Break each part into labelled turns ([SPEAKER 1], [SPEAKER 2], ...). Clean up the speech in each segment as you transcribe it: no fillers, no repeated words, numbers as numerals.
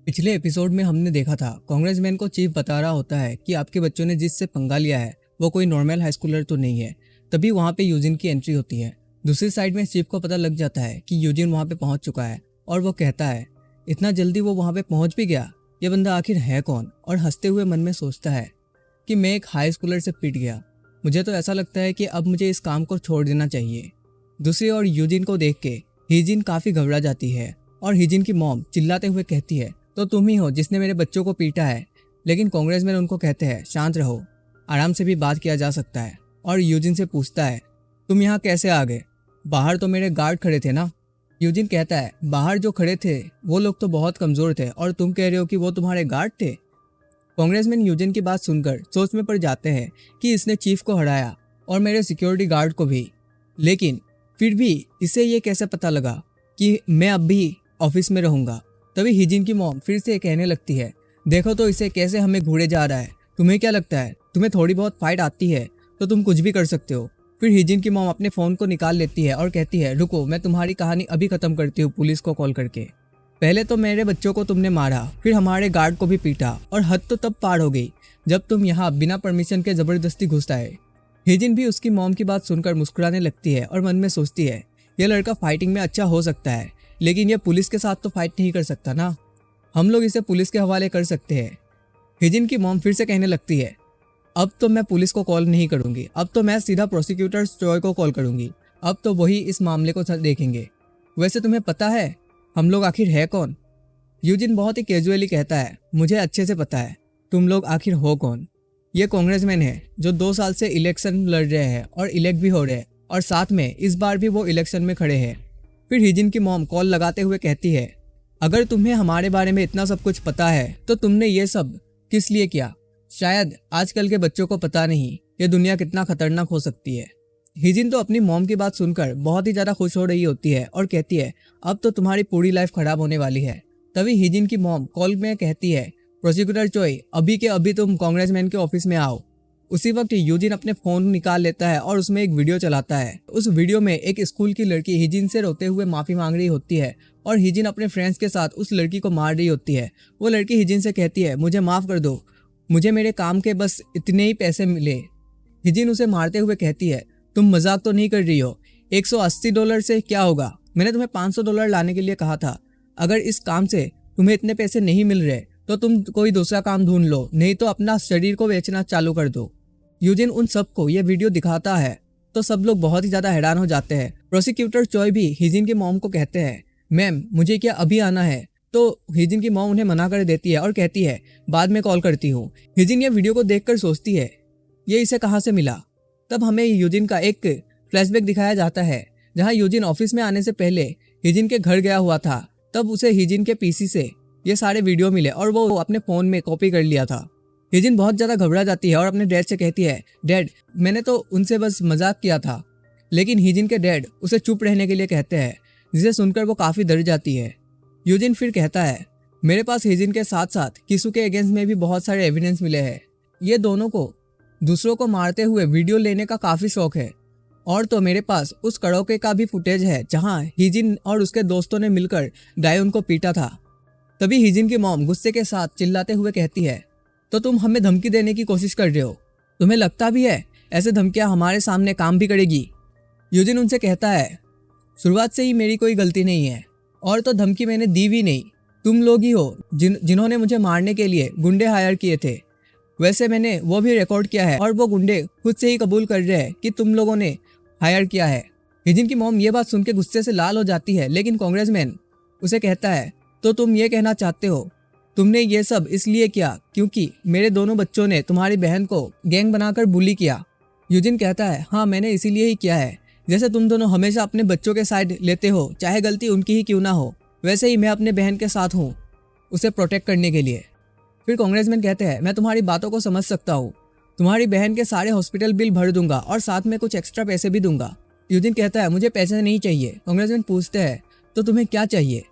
[SPEAKER 1] पिछले एपिसोड में हमने देखा था कांग्रेसमैन को चीफ बता रहा होता है कि आपके बच्चों ने जिससे पंगा लिया है वो कोई नॉर्मल हाई स्कूलर तो नहीं है। तभी वहाँ पे यूजिन की एंट्री होती है। दूसरी साइड में चीफ को पता लग जाता है कि यूजिन वहाँ पे पहुँच चुका है और वो कहता है इतना जल्दी वो वहाँ पे पहुँच भी गया, ये बंदा आखिर है कौन। और हंसते हुए मन में सोचता है कि मैं एक हाई स्कूलर से पिट गया, मुझे तो ऐसा लगता है कि अब मुझे इस काम को छोड़ देना चाहिए। दूसरी ओर यूजिन को देख के हिजिन काफ़ी घबरा जाती है और हिजिन की मॉम चिल्लाते हुए कहती है तो तुम ही हो जिसने मेरे बच्चों को पीटा है। लेकिन कांग्रेसमैन उनको कहते हैं शांत रहो, आराम से भी बात किया जा सकता है। और यूजिन से पूछता है तुम यहाँ कैसे आ गए, बाहर तो मेरे गार्ड खड़े थे ना। यूजिन कहता है बाहर जो खड़े थे वो लोग तो बहुत कमज़ोर थे और तुम कह रहे हो कि वो तुम्हारे गार्ड थे। कांग्रेसमैन यूजिन की बात सुनकर सोच में पड़ जाते हैं कि इसने चीफ को हराया और मेरे सिक्योरिटी गार्ड को भी, लेकिन फिर भी इसे ये कैसे पता लगा कि मैं अब भी ऑफिस में रहूँगा। तभी हिजिन की मॉम फिर से कहने लगती है देखो तो इसे कैसे हमें घूरे जा रहा है, तुम्हें क्या लगता है तुम्हें थोड़ी बहुत फाइट आती है तो तुम कुछ भी कर सकते हो। फिर हिजिन की मॉम अपने फ़ोन को निकाल लेती है और कहती है रुको, मैं तुम्हारी कहानी अभी ख़त्म करती हूँ पुलिस को कॉल करके। पहले तो मेरे बच्चों को तुमने मारा, फिर हमारे गार्ड को भी पीटा और हद तो तब पार हो गई जब तुम यहाँ बिना परमिशन के ज़बरदस्ती घुस आए। हिजिन भी उसकी मॉम की बात सुनकर मुस्कुराने लगती है और मन में सोचती है यह लड़का फाइटिंग में अच्छा हो सकता है, लेकिन यह पुलिस के साथ तो फाइट नहीं कर सकता ना, हम लोग इसे पुलिस के हवाले कर सकते हैं। हिजिन की मॉम फिर से कहने लगती है अब तो मैं पुलिस को कॉल नहीं करूंगी, अब तो मैं सीधा प्रोसिक्यूटर चॉय को कॉल करूंगी, अब तो वही इस मामले को देखेंगे। वैसे तुम्हें पता है हम लोग आखिर है कौन। यूजिन बहुत ही कैजुअली कहता है मुझे अच्छे से पता है तुम लोग आखिर हो कौन। ये कांग्रेसमैन है जो 2 साल से इलेक्शन लड़ रहे हैं और इलेक्ट भी हो रहे हैं और साथ में इस बार भी वो इलेक्शन में खड़े हैं। फिर हिजिन की मॉम कॉल लगाते हुए कहती है अगर तुम्हें हमारे बारे में इतना सब कुछ पता है तो तुमने ये सब किस लिए किया। शायद आजकल के बच्चों को पता नहीं ये दुनिया कितना खतरनाक हो सकती है। हिजिन तो अपनी मॉम की बात सुनकर बहुत ही ज़्यादा खुश हो रही होती है और कहती है अब तो तुम्हारी पूरी लाइफ खराब होने वाली है। तभी हिजिन की मॉम कॉल में कहती है प्रोसिक्यूटर चोई अभी के अभी तुम कांग्रेसमैन के ऑफिस में आओ। उसी वक्त यूजिन अपने फ़ोन निकाल लेता है और उसमें एक वीडियो चलाता है। उस वीडियो में एक स्कूल की लड़की हिजिन से रोते हुए माफ़ी मांग रही होती है और हिजिन अपने फ्रेंड्स के साथ उस लड़की को मार रही होती है। वो लड़की हिजिन से कहती है मुझे माफ़ कर दो, मुझे मेरे काम के बस इतने ही पैसे मिले। हिजिन उसे मारते हुए कहती है तुम मजाक तो नहीं कर रही हो, $180 से क्या होगा, मैंने तुम्हें $500 लाने के लिए कहा था। अगर इस काम से तुम्हें इतने पैसे नहीं मिल रहे तो तुम कोई दूसरा काम ढूंढ लो, नहीं तो अपना शरीर को बेचना चालू कर दो। यूजिन उन सबको ये वीडियो दिखाता है तो सब लोग बहुत ही ज़्यादा हैरान हो जाते हैं। प्रोसिक्यूटर चॉय भी हिजिन की मॉम को कहते हैं मैम मुझे क्या अभी आना है, तो हिजिन की मॉम उन्हें मना कर देती है और कहती है बाद में कॉल करती हूँ। हिजिन ये वीडियो को देखकर सोचती है ये इसे कहाँ से मिला। तब हमें यूजिन का एक फ्लैशबैक दिखाया जाता है जहाँ यूजिन ऑफिस में आने से पहले हिजिन के घर गया हुआ था। तब उसे हिजिन के पीसी से ये सारे वीडियो मिले और वो अपने फ़ोन में कॉपी कर लिया था। हिजिन बहुत ज़्यादा घबरा जाती है और अपने डैड से कहती है डैड मैंने तो उनसे बस मजाक किया था। लेकिन हिजिन के डैड उसे चुप रहने के लिए कहते हैं, जिसे सुनकर वो काफ़ी डर जाती है। यूजिन फिर कहता है मेरे पास हिजिन के साथ साथ किसू के अगेंस्ट में भी बहुत सारे एविडेंस मिले हैं। ये दोनों को दूसरों को मारते हुए वीडियो लेने का काफ़ी शौक है। और तो मेरे पास उस कड़ोके का भी फुटेज है जहाँ हिजिन और उसके दोस्तों ने मिलकर डायोन को पीटा था। तभी हिजिन की मॉम गुस्से के साथ चिल्लाते हुए कहती है तो तुम हमें धमकी देने की कोशिश कर रहे हो, तुम्हें लगता भी है ऐसे धमकियां हमारे सामने काम भी करेगी। यूजिन उनसे कहता है शुरुआत से ही मेरी कोई गलती नहीं है और तो धमकी मैंने दी भी नहीं, तुम लोग ही हो जिन्होंने मुझे मारने के लिए गुंडे हायर किए थे। वैसे मैंने वो भी रिकॉर्ड किया है और वो गुंडे खुद से ही कबूल कर रहे हैं कि तुम लोगों ने हायर किया है। हिजिन की मॉम ये बात सुन के गुस्से से लाल हो जाती है, लेकिन कांग्रेसमैन उसे कहता है तो तुम ये कहना चाहते हो तुमने ये सब इसलिए किया क्योंकि मेरे दोनों बच्चों ने तुम्हारी बहन को गैंग बनाकर बुली किया। यूजिन कहता है हाँ मैंने इसीलिए ही किया है, जैसे तुम दोनों हमेशा अपने बच्चों के साइड लेते हो चाहे गलती उनकी ही क्यों ना हो, वैसे ही मैं अपने बहन के साथ हूँ उसे प्रोटेक्ट करने के लिए। फिर कांग्रेसमैन कहते हैं मैं तुम्हारी बातों को समझ सकता हूँ, तुम्हारी बहन के सारे हॉस्पिटल बिल भर दूंगा और साथ में कुछ एक्स्ट्रा पैसे भी दूंगा। यूजिन कहता है मुझे पैसे नहीं चाहिए। कांग्रेसमैन पूछते हैं तो तुम्हें क्या चाहिए,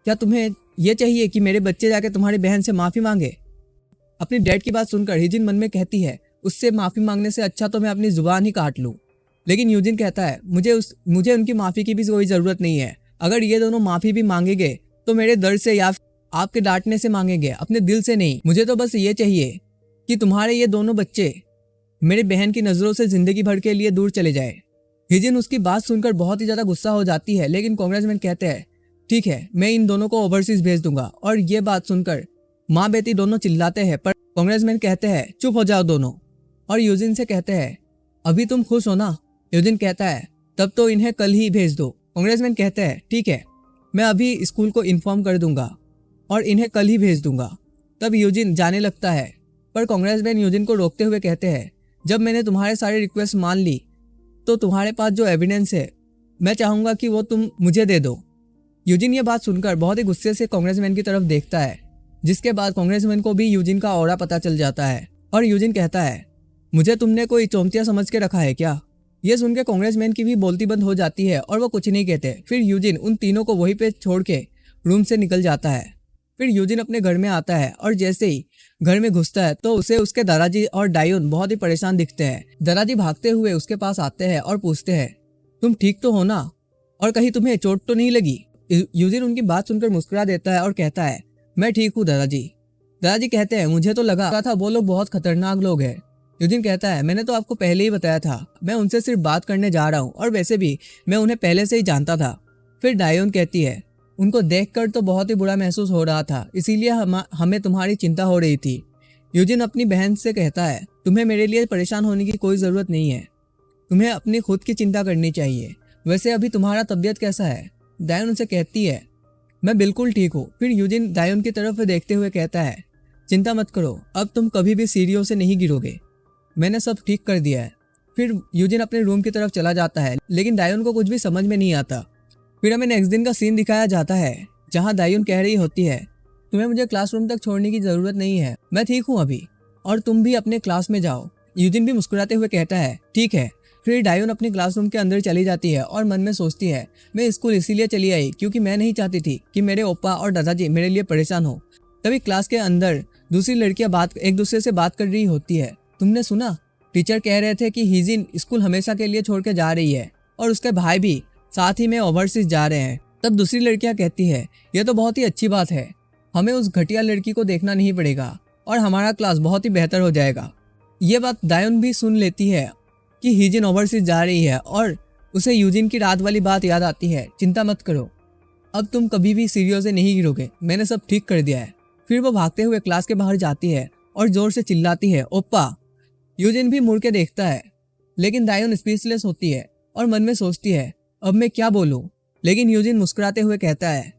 [SPEAKER 1] क्या तुम्हें यह चाहिए कि मेरे बच्चे जाके तुम्हारी बहन से माफ़ी मांगे। अपनी डैड की बात सुनकर हिजिन मन में कहती है उससे माफ़ी मांगने से अच्छा तो मैं अपनी ज़ुबान ही काट लूँ। लेकिन यूजिन कहता है मुझे उनकी माफ़ी की भी कोई ज़रूरत नहीं है, अगर ये दोनों माफ़ी भी मांगेंगे तो मेरे दर्द से या आपके डांटने से मांगेंगे, अपने दिल से नहीं। मुझे तो बस ये चाहिए कि तुम्हारे ये दोनों बच्चे मेरी बहन की नजरों से जिंदगी भर के लिए दूर चले जाए। हिजिन उसकी बात सुनकर बहुत ही ज्यादा गुस्सा हो जाती है, लेकिन कांग्रेसमैन कहते हैं ठीक है, मैं इन दोनों को ओवरसीज भेज दूंगा। और ये बात सुनकर माँ बेटी दोनों चिल्लाते हैं, पर कांग्रेसमैन कहते हैं चुप हो जाओ दोनों। और यूजिन से कहते हैं अभी तुम खुश हो ना। यूजिन कहता है तब तो इन्हें कल ही भेज दो। कांग्रेसमैन कहते हैं ठीक है, मैं अभी स्कूल को इन्फॉर्म कर दूंगा और इन्हें कल ही भेज दूंगा। तब यूजिन जाने लगता है, पर कांग्रेसमैन यूजिन को रोकते हुए कहते हैं जब मैंने तुम्हारे सारे रिक्वेस्ट मान ली तो तुम्हारे पास जो एविडेंस है मैं चाहूंगा कि वो तुम मुझे दे दो। यूजिन ये बात सुनकर बहुत ही गुस्से से कांग्रेसमैन की तरफ देखता है, जिसके बाद कांग्रेसमैन को भी यूजिन का ऑरा पता चल जाता है। और यूजिन कहता है मुझे तुमने कोई चौंतिया समझ के रखा है क्या। ये सुनकर कांग्रेसमैन की भी बोलती बंद हो जाती है और वो कुछ नहीं कहते। फिर यूजिन उन तीनों को वहीं पे छोड़ के रूम से निकल जाता है। फिर यूजिन अपने घर में आता है और जैसे ही घर में घुसता है तो उसे उसके दादाजी और डायोन बहुत ही परेशान दिखते हैं। दादाजी भागते हुए उसके पास आते हैं और पूछते हैं तुम ठीक तो हो ना, और कहीं तुम्हें चोट तो नहीं लगी। यूजिन उनकी बात सुनकर मुस्कुरा देता है और कहता है मैं ठीक हूँ दादाजी। दादाजी कहते हैं मुझे तो लगा था वो लोग बहुत खतरनाक लोग हैं। यूजिन कहता है मैंने तो आपको पहले ही बताया था, मैं उनसे सिर्फ बात करने जा रहा हूँ और वैसे भी मैं उन्हें पहले से ही जानता था। फिर डायोन कहती है उनको देखकर तो बहुत ही बुरा महसूस हो रहा था, इसीलिए हमें तुम्हारी चिंता हो रही थी। यूजिन अपनी बहन से कहता है तुम्हें मेरे लिए परेशान होने की कोई ज़रूरत नहीं है, तुम्हें अपनी खुद की चिंता करनी चाहिए। वैसे अभी तुम्हारा तबीयत कैसा है। डायोन उनसे कहती है मैं बिल्कुल ठीक हूँ। फिर यूजिन डायोन की तरफ देखते हुए कहता है चिंता मत करो, अब तुम कभी भी सीढ़ियों से नहीं गिरोगे, मैंने सब ठीक कर दिया है। फिर यूजिन अपने रूम की तरफ चला जाता है, लेकिन डायोन को कुछ भी समझ में नहीं आता। फिर हमें नेक्स्ट दिन का सीन दिखाया जाता है, जहाँ डायोन कह रही होती है तुम्हें मुझे क्लासरूम तक छोड़ने की जरूरत नहीं है, मैं ठीक हूँ अभी, और तुम भी अपने क्लास में जाओ। यूजिन भी मुस्कुराते हुए कहता है ठीक है। फिर डायोन अपने क्लासरूम के अंदर चली जाती है और मन में सोचती है मैं स्कूल इसीलिए चली आई क्योंकि मैं नहीं चाहती थी कि मेरे ओपा और दादाजी मेरे लिए परेशान हो। तभी क्लास के अंदर दूसरी लड़कियां एक दूसरे से बात कर रही होती है। तुमने सुना, टीचर कह रहे थे कि हिजिन स्कूल हमेशा के लिए छोड़ के जा रही है और उसके भाई भी साथ ही में ओवरसीज जा रहे हैं। तब दूसरी लड़कियां कहती है यह तो बहुत ही अच्छी बात है, हमें उस घटिया लड़की को देखना नहीं पड़ेगा और हमारा क्लास बहुत ही बेहतर हो जाएगा। ये बात डायोन भी सुन लेती है कि हिजिन ओवरसीज जा रही है और उसे यूजिन की रात वाली बात याद आती है। चिंता मत करो, अब तुम कभी भी सीढ़ियों से नहीं गिरोगे, मैंने सब ठीक कर दिया है। फिर वो भागते हुए क्लास के बाहर जाती है और जोर से चिल्लाती है ओप्पा। यूजिन भी मुड़ के देखता है, लेकिन डायोन स्पीचलेस होती है और मन में सोचती है अब मैं क्या बोलूं। लेकिन यूजिन मुस्कुराते हुए कहता है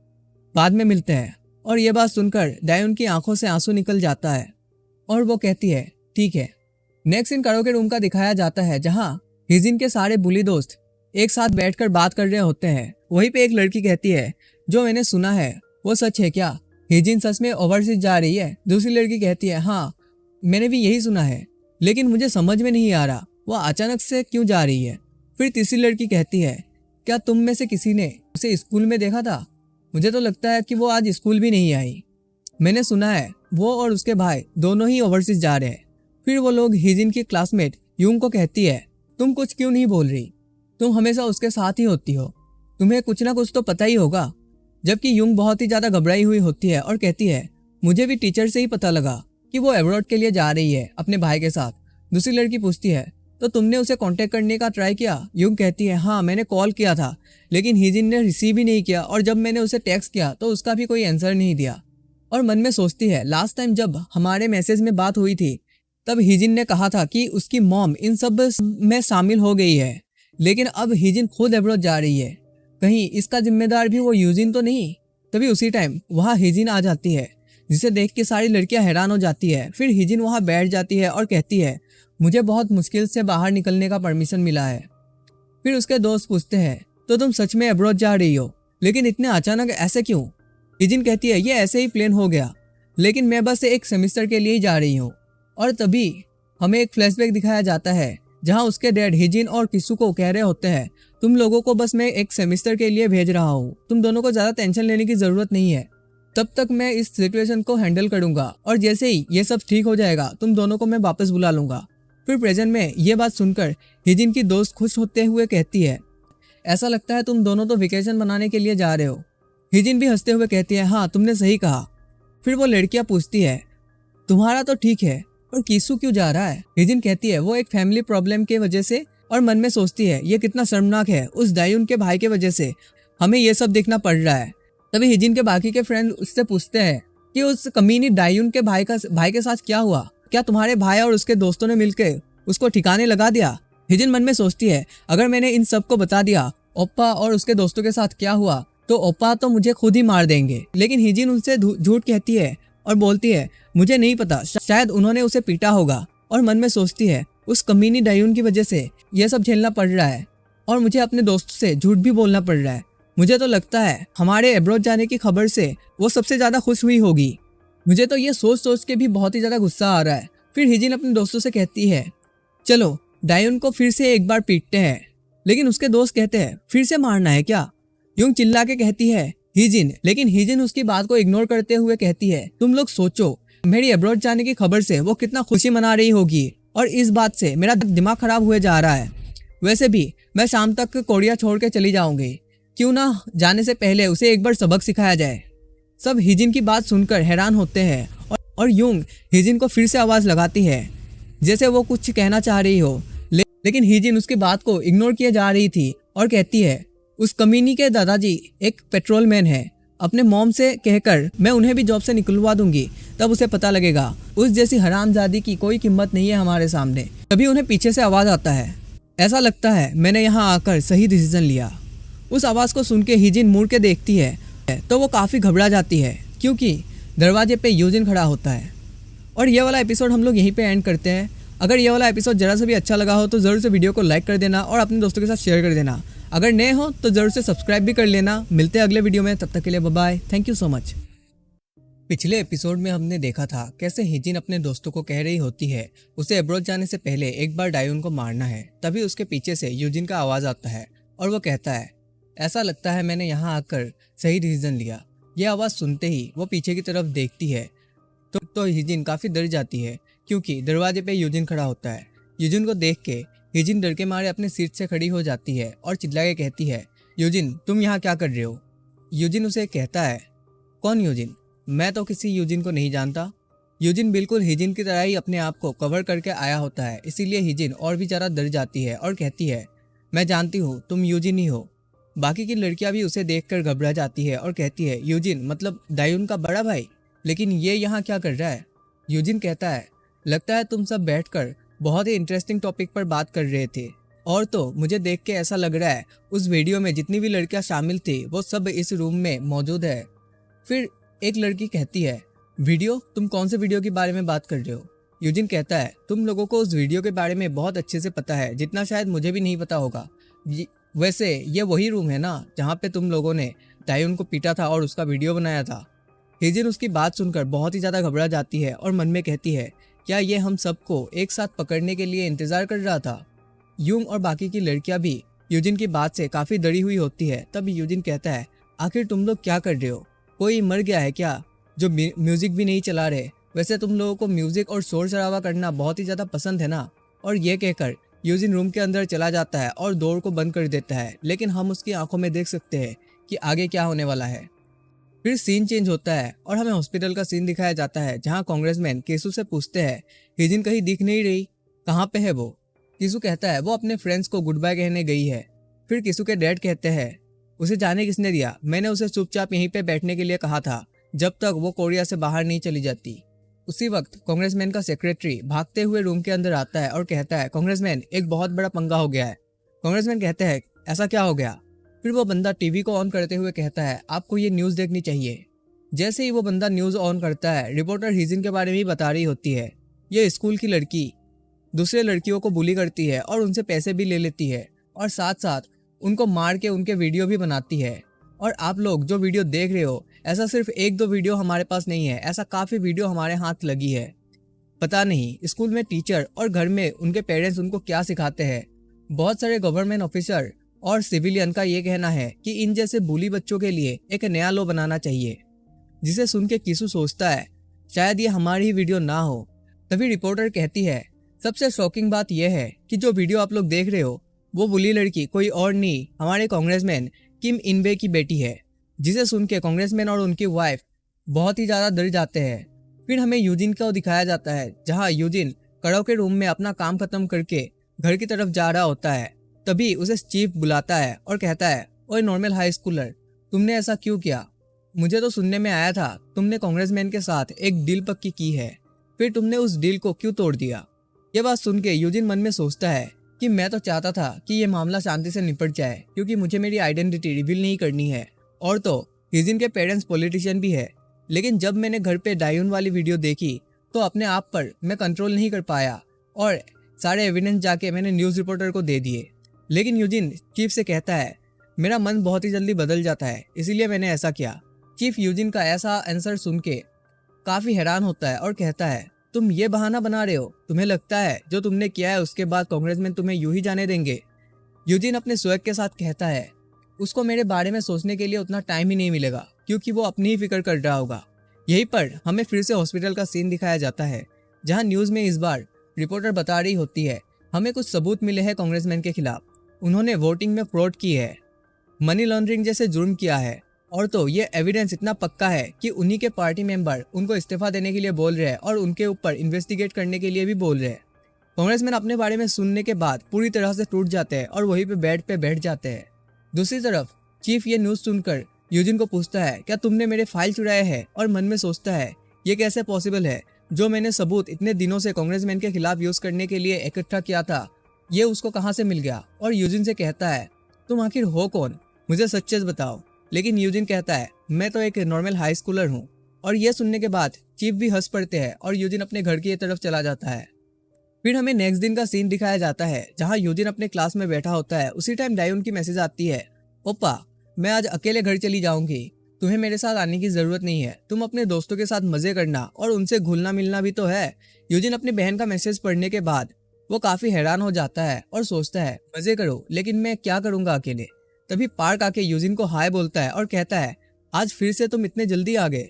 [SPEAKER 1] बाद में मिलते हैं। और ये बात सुनकर डायोन की आंखों से आंसू निकल जाता है और वो कहती है ठीक है। नेक्स्ट सीन कराओके रूम का दिखाया जाता है, जहाँ हिजिन के सारे बुली दोस्त एक साथ बैठकर बात कर रहे होते हैं। वहीं पे एक लड़की कहती है जो मैंने सुना है वो सच है क्या, हिजिन सच में ओवरसीज जा रही है। दूसरी लड़की कहती है हाँ मैंने भी यही सुना है, लेकिन मुझे समझ में नहीं आ रहा वो अचानक से क्यों जा रही है। फिर तीसरी लड़की कहती है क्या तुम में से किसी ने उसे स्कूल में देखा था, मुझे तो लगता है कि वो आज स्कूल भी नहीं आई, मैंने सुना है वो और उसके भाई दोनों ही ओवरसीज जा रहे हैं। फिर वो लोग हिजिन की क्लासमेट यूंग को कहती है तुम कुछ क्यों नहीं बोल रही, तुम हमेशा उसके साथ ही होती हो, तुम्हें कुछ ना कुछ तो पता ही होगा। जबकि यूंग बहुत ही ज्यादा घबराई हुई होती है और कहती है मुझे भी टीचर से ही पता लगा कि वो अब्रॉड के लिए जा रही है अपने भाई के साथ। दूसरी लड़की पूछती है तो तुमने उसे कांटेक्ट करने का ट्राई किया। यूंग कहती है हाँ मैंने कॉल किया था, लेकिन हिजिन ने रिसीव ही नहीं किया, और जब मैंने उसे टेक्स्ट किया तो उसका भी कोई आंसर नहीं दिया। और मन में सोचती है लास्ट टाइम जब हमारे मैसेज में बात हुई थी तब हिजिन ने कहा था कि उसकी मॉम इन सब में शामिल हो गई है, लेकिन अब हिजिन खुद अब्रॉड जा रही है, कहीं इसका जिम्मेदार भी वो यूजिन तो नहीं। तभी उसी टाइम वहाँ हिजिन आ जाती है, जिसे देख के सारी लड़कियां हैरान हो जाती है। फिर हिजिन वहाँ बैठ जाती है और कहती है मुझे बहुत मुश्किल से बाहर निकलने का परमिशन मिला है। फिर उसके दोस्त पूछते हैं तो तुम सच में अब्रॉड जा रही हो, लेकिन इतने अचानक ऐसे क्यों। हिजिन कहती है ये ऐसे ही प्लान हो गया, लेकिन मैं बस एक सेमेस्टर के लिए ही जा रही हूँ। और तभी हमें एक फ्लैशबैक दिखाया जाता है, जहाँ उसके डैड हिजिन और किसू को कह रहे होते हैं तुम लोगों को बस मैं एक सेमेस्टर के लिए भेज रहा हूँ, तुम दोनों को ज़्यादा टेंशन लेने की ज़रूरत नहीं है, तब तक मैं इस सिचुएशन को हैंडल करूँगा, और जैसे ही ये सब ठीक हो जाएगा तुम दोनों को मैं वापस बुला लूँगा। फिर प्रेजेंट में ये बात सुनकर हिजिन की दोस्त खुश होते हुए कहती है ऐसा लगता है तुम दोनों तो वेकेशन मनाने के लिए जा रहे हो। हिजिन भी हंसते हुए कहती है हाँ तुमने सही कहा, फिर वो लड़कियां पूछती है तुम्हारा तो ठीक है और कीसू क्यों जा रहा है। हिजिन कहती है वो एक फैमिली प्रॉब्लम के वजह से, और मन में सोचती है ये कितना शर्मनाक है, उस दायून के भाई के वजह से हमें ये सब देखना पड़ रहा है। तभी हिजिन के बाकी के फ्रेंड उससे पूछते हैं कि उस कमीनी दायून के भाई के साथ क्या हुआ, क्या तुम्हारे भाई और उसके दोस्तों ने मिलकर उसको ठिकाने लगा दिया। हिजिन मन में सोचती है अगर मैंने इन सबको बता दिया ओप्पा और उसके दोस्तों के साथ क्या हुआ तो ओप्पा तो मुझे खुद ही मार देंगे। लेकिन हिजिन उनसे झूठ कहती है और बोलती है मुझे नहीं पता, शायद उन्होंने उसे पीटा होगा। और मन में सोचती है उस कमीनी डायून की वजह से यह सब झेलना पड़ रहा है और मुझे अपने दोस्तों से झूठ भी बोलना पड़ रहा है। मुझे तो लगता है हमारे अब्रॉड जाने की खबर से वो सबसे ज्यादा खुश हुई होगी। मुझे तो ये सोच सोच के भी बहुत ही ज्यादा गुस्सा आ रहा है। फिर हिजिन अपने दोस्तों से कहती है चलो डायून को फिर से एक बार पीटते हैं। लेकिन उसके दोस्त कहते हैं फिर से मारना है क्या। यूंग चिल्ला के कहती है हिजिन, लेकिन हिजिन उसकी बात को इग्नोर करते हुए कहती है तुम लोग सोचो मेरी अब्रॉड जाने की खबर से वो कितना खुशी मना रही होगी और इस बात से मेरा दिमाग खराब हुए जा रहा है। वैसे भी मैं शाम तक कोरिया छोड़ के चली जाऊंगी, क्यों ना जाने से पहले उसे एक बार सबक सिखाया जाए। सब हिजिन की बात सुनकर हैरान होते हैं और यूंग हिजिन को फिर से आवाज लगाती है जैसे वो कुछ कहना चाह रही हो, लेकिन हिजिन उसकी बात को इग्नोर किए जा रही थी और कहती है उस कमीनी के दादाजी एक पेट्रोलमैन है, अपने मॉम से कहकर मैं उन्हें भी जॉब से निकलवा दूंगी, तब उसे पता लगेगा उस जैसी हरामजादी की कोई कीमत नहीं है हमारे सामने। तभी उन्हें पीछे से आवाज आता है ऐसा लगता है मैंने यहाँ आकर सही डिसीजन लिया। उस आवाज को सुन के हिजिन मुड़ के देखती है तो वो काफी घबरा जाती है क्योंकि दरवाजे पे यूजिन खड़ा होता है। और ये वाला एपिसोड हम लोग यहीं पे एंड करते हैं। अगर ये वाला एपिसोड जरा सा भी अच्छा लगा हो तो ज़रूर से वीडियो को लाइक कर देना और अपने दोस्तों के साथ शेयर कर देना। अगर नए हो तो ज़रूर से सब्सक्राइब भी कर लेना। मिलते हैं अगले वीडियो में, तब तक के लिए bye bye, thank you so much. पिछले एपिसोड में हमने देखा था कैसे हिजिन अपने दोस्तों को कह रही होती है उसे अब्रॉड जाने से पहले एक बार डायून को मारना है। तभी उसके पीछे से यूजिन का आवाज़ आता है और वो कहता है ऐसा लगता है मैंने यहाँ आकर सही डिसीजन लिया। यह आवाज़ सुनते ही वो पीछे की तरफ देखती है तो हिजिन काफ़ी डर जाती है क्योंकि दरवाजे पे यूजिन खड़ा होता है। यूजिन को देख के हिजिन डर के मारे अपने सीट से खड़ी हो जाती है और चिल्ला के कहती है यूजिन तुम यहाँ क्या कर रहे हो। यूजिन उसे कहता है कौन यूजिन, मैं तो किसी यूजिन को नहीं जानता। यूजिन बिल्कुल हिजिन की तरह ही अपने आप को कवर करके आया होता है, इसीलिए हिजिन और भी ज़्यादा डर जाती है और कहती है मैं जानती हूँ तुम यूजिन ही हो। बाकी की लड़कियाँ भी उसे देखकर घबरा जाती है और कहती है यूजिन मतलब दायून का बड़ा भाई, लेकिन ये यहाँ क्या कर रहा है। यूजिन कहता है लगता है तुम सब बैठकर बहुत ही इंटरेस्टिंग टॉपिक पर बात कर रहे थे, और तो मुझे देख के ऐसा लग रहा है उस वीडियो में जितनी भी लड़कियां शामिल थी वो सब इस रूम में मौजूद है। फिर एक लड़की कहती है वीडियो, तुम कौन से वीडियो के बारे में बात कर रहे हो। यूजिन कहता है तुम लोगों को उस वीडियो के बारे में बहुत अच्छे से पता है, जितना शायद मुझे भी नहीं पता होगा। वैसे ये वही रूम है ना जहाँ पे तुम लोगों ने दायून को पीटा था और उसका वीडियो बनाया था। हिजिन उसकी बात सुनकर बहुत ही ज़्यादा घबरा जाती है और मन में कहती है क्या ये हम सबको एक साथ पकड़ने के लिए इंतज़ार कर रहा था। यूंग और बाकी की लड़कियां भी यूजिन की बात से काफ़ी डरी हुई होती है। तब यूजिन कहता है आखिर तुम लोग क्या कर रहे हो, कोई मर गया है क्या जो म्यूज़िक भी नहीं चला रहे। वैसे तुम लोगों को म्यूज़िक और शोर शराबा करना बहुत ही ज़्यादा पसंद है ना। और ये कहकर यूजिन रूम के अंदर चला जाता है और डोर को बंद कर देता है, लेकिन हम उसकी आंखों में देख सकते हैं कि आगे क्या होने वाला है। फिर सीन चेंज होता है और हमें हॉस्पिटल का सीन दिखाया जाता है जहां कांग्रेसमैन केसू से पूछते हैं हिजिन कहीं दिख नहीं रही, कहाँ पे है वो। केसू कहता है वो अपने फ्रेंड्स को गुड बाय कहने गई है। फिर केसू के डैड कहते हैं उसे जाने किसने दिया, मैंने उसे चुपचाप यहीं पे बैठने के लिए कहा था जब तक वो कोरिया से बाहर नहीं चली जाती। उसी वक्त कांग्रेसमैन का सेक्रेटरी भागते हुए रूम के अंदर आता है और कहता है कांग्रेसमैन एक बहुत बड़ा पंगा हो गया है। कांग्रेसमैन कहते हैं ऐसा क्या हो गया। फिर वो बंदा टीवी को ऑन करते हुए कहता है आपको ये न्यूज़ देखनी चाहिए। जैसे ही वो बंदा न्यूज़ ऑन करता है रिपोर्टर हिजिन के बारे में ही बता रही होती है। ये स्कूल की लड़की दूसरे लड़कियों को बुली करती है और उनसे पैसे भी ले लेती है और साथ साथ उनको मार के उनके वीडियो भी बनाती है। और आप लोग जो वीडियो देख रहे हो ऐसा सिर्फ एक दो वीडियो हमारे पास नहीं है, ऐसा काफ़ी वीडियो हमारे हाथ लगी है। पता नहीं स्कूल में टीचर और घर में उनके पेरेंट्स उनको क्या सिखाते हैं। बहुत सारे गवर्नमेंट ऑफिसर और सिविलियन का ये कहना है कि इन जैसे बुली बच्चों के लिए एक नया लॉ बनाना चाहिए। जिसे सुन के किसू सोचता है शायद ये हमारी ही वीडियो ना हो। तभी रिपोर्टर कहती है सबसे शॉकिंग बात यह है कि जो वीडियो आप लोग देख रहे हो वो बुली लड़की कोई और नहीं हमारे कांग्रेसमैन किम इनबे की बेटी है। जिसे सुन के कांग्रेसमैन और उनकी वाइफ बहुत ही ज़्यादा डर जाते हैं। फिर हमें यूजिन को दिखाया जाता है जहाँ यूजिन कड़ाव के रूम में अपना काम खत्म करके घर की तरफ जा रहा होता है। तभी उसे चीफ बुलाता है और कहता है, ओए नॉर्मल हाई स्कूलर, तुमने ऐसा क्यों किया? मुझे तो सुनने में आया था तुमने कांग्रेसमैन के साथ एक डील पक्की की है, फिर तुमने उस डील को क्यों तोड़ दिया? ये बात सुन के यूजिन मन में सोचता है कि मैं तो चाहता था कि ये मामला शांति से निपट जाए, क्योंकि मुझे मेरी आइडेंटिटी रिवील नहीं करनी है। और तो यूजिन के पेरेंट्स पॉलिटिशियन भी है, लेकिन जब मैंने घर पे डायून वाली वीडियो देखी तो अपने आप पर मैं कंट्रोल नहीं कर पाया और सारे एविडेंस जाके मैंने न्यूज़ रिपोर्टर को दे दिए। लेकिन यूजिन चीफ से कहता है, मेरा मन बहुत ही जल्दी बदल जाता है, इसीलिए मैंने ऐसा किया। चीफ यूजिन का ऐसा आंसर सुन के काफ़ी हैरान होता है और कहता है, तुम ये बहाना बना रहे हो? तुम्हें लगता है जो तुमने किया है उसके बाद कांग्रेसमैन तुम्हें यूं ही जाने देंगे? यूजिन अपने स्वैग के साथ कहता है, उसको मेरे बारे में सोचने के लिए उतना टाइम ही नहीं मिलेगा, क्योंकि वो अपनी ही फिक्र कर रहा होगा। यहीं पर हमें फिर से हॉस्पिटल का सीन दिखाया जाता है, जहां न्यूज़ में इस बार रिपोर्टर बता रही होती है, हमें कुछ सबूत मिले हैं कांग्रेसमैन के खिलाफ। उन्होंने वोटिंग में फ्रॉड की है, मनी लॉन्ड्रिंग जैसे जुर्म किया है, और तो ये एविडेंस इतना पक्का है कि उन्हीं के पार्टी मेंबर उनको इस्तीफा देने के लिए बोल रहे हैं और उनके ऊपर इन्वेस्टिगेट करने के लिए भी बोल रहे हैं। कांग्रेसमैन अपने बारे में सुनने के बाद पूरी तरह से टूट जाते हैं और वहीं पे बेड पे बैठ जाते हैं। दूसरी तरफ चीफ ये न्यूज़ सुनकर यूजिन को पूछता है, क्या तुमने मेरे फाइल चुराए हैं? और मन में सोचता है, ये कैसे पॉसिबल है? जो मैंने सबूत इतने दिनों से कांग्रेसमैन के खिलाफ यूज करने के लिए इकट्ठा किया था, ये उसको कहाँ से मिल गया? और यूजिन से कहता है, तुम आखिर हो कौन? मुझे सच्चेज बताओ। लेकिन यूजिन कहता है, मैं तो एक नॉर्मल हाई स्कूलर हूँ। और यह सुनने के बाद चीफ भी हंस पड़ते हैं और यूजिन अपने घर की तरफ चला जाता है। फिर हमें नेक्स्ट दिन का सीन दिखाया जाता है, जहाँ यूजिन अपने क्लास में बैठा होता है। उसी टाइम डायून की मैसेज आती है, ओप्पा मैं आज अकेले घर चली जाऊंगी, तुम्हें मेरे साथ आने की जरूरत नहीं है, तुम अपने दोस्तों के साथ मजे करना और उनसे घुलना मिलना भी तो है। यूजिन अपनी बहन का मैसेज पढ़ने के बाद वो काफी हैरान हो जाता है और सोचता है, मजे करो, लेकिन मैं क्या करूंगा अकेले। तभी पार्क आके यूजिन को हाय बोलता है और कहता है, आज फिर से तुम इतने जल्दी आ गए।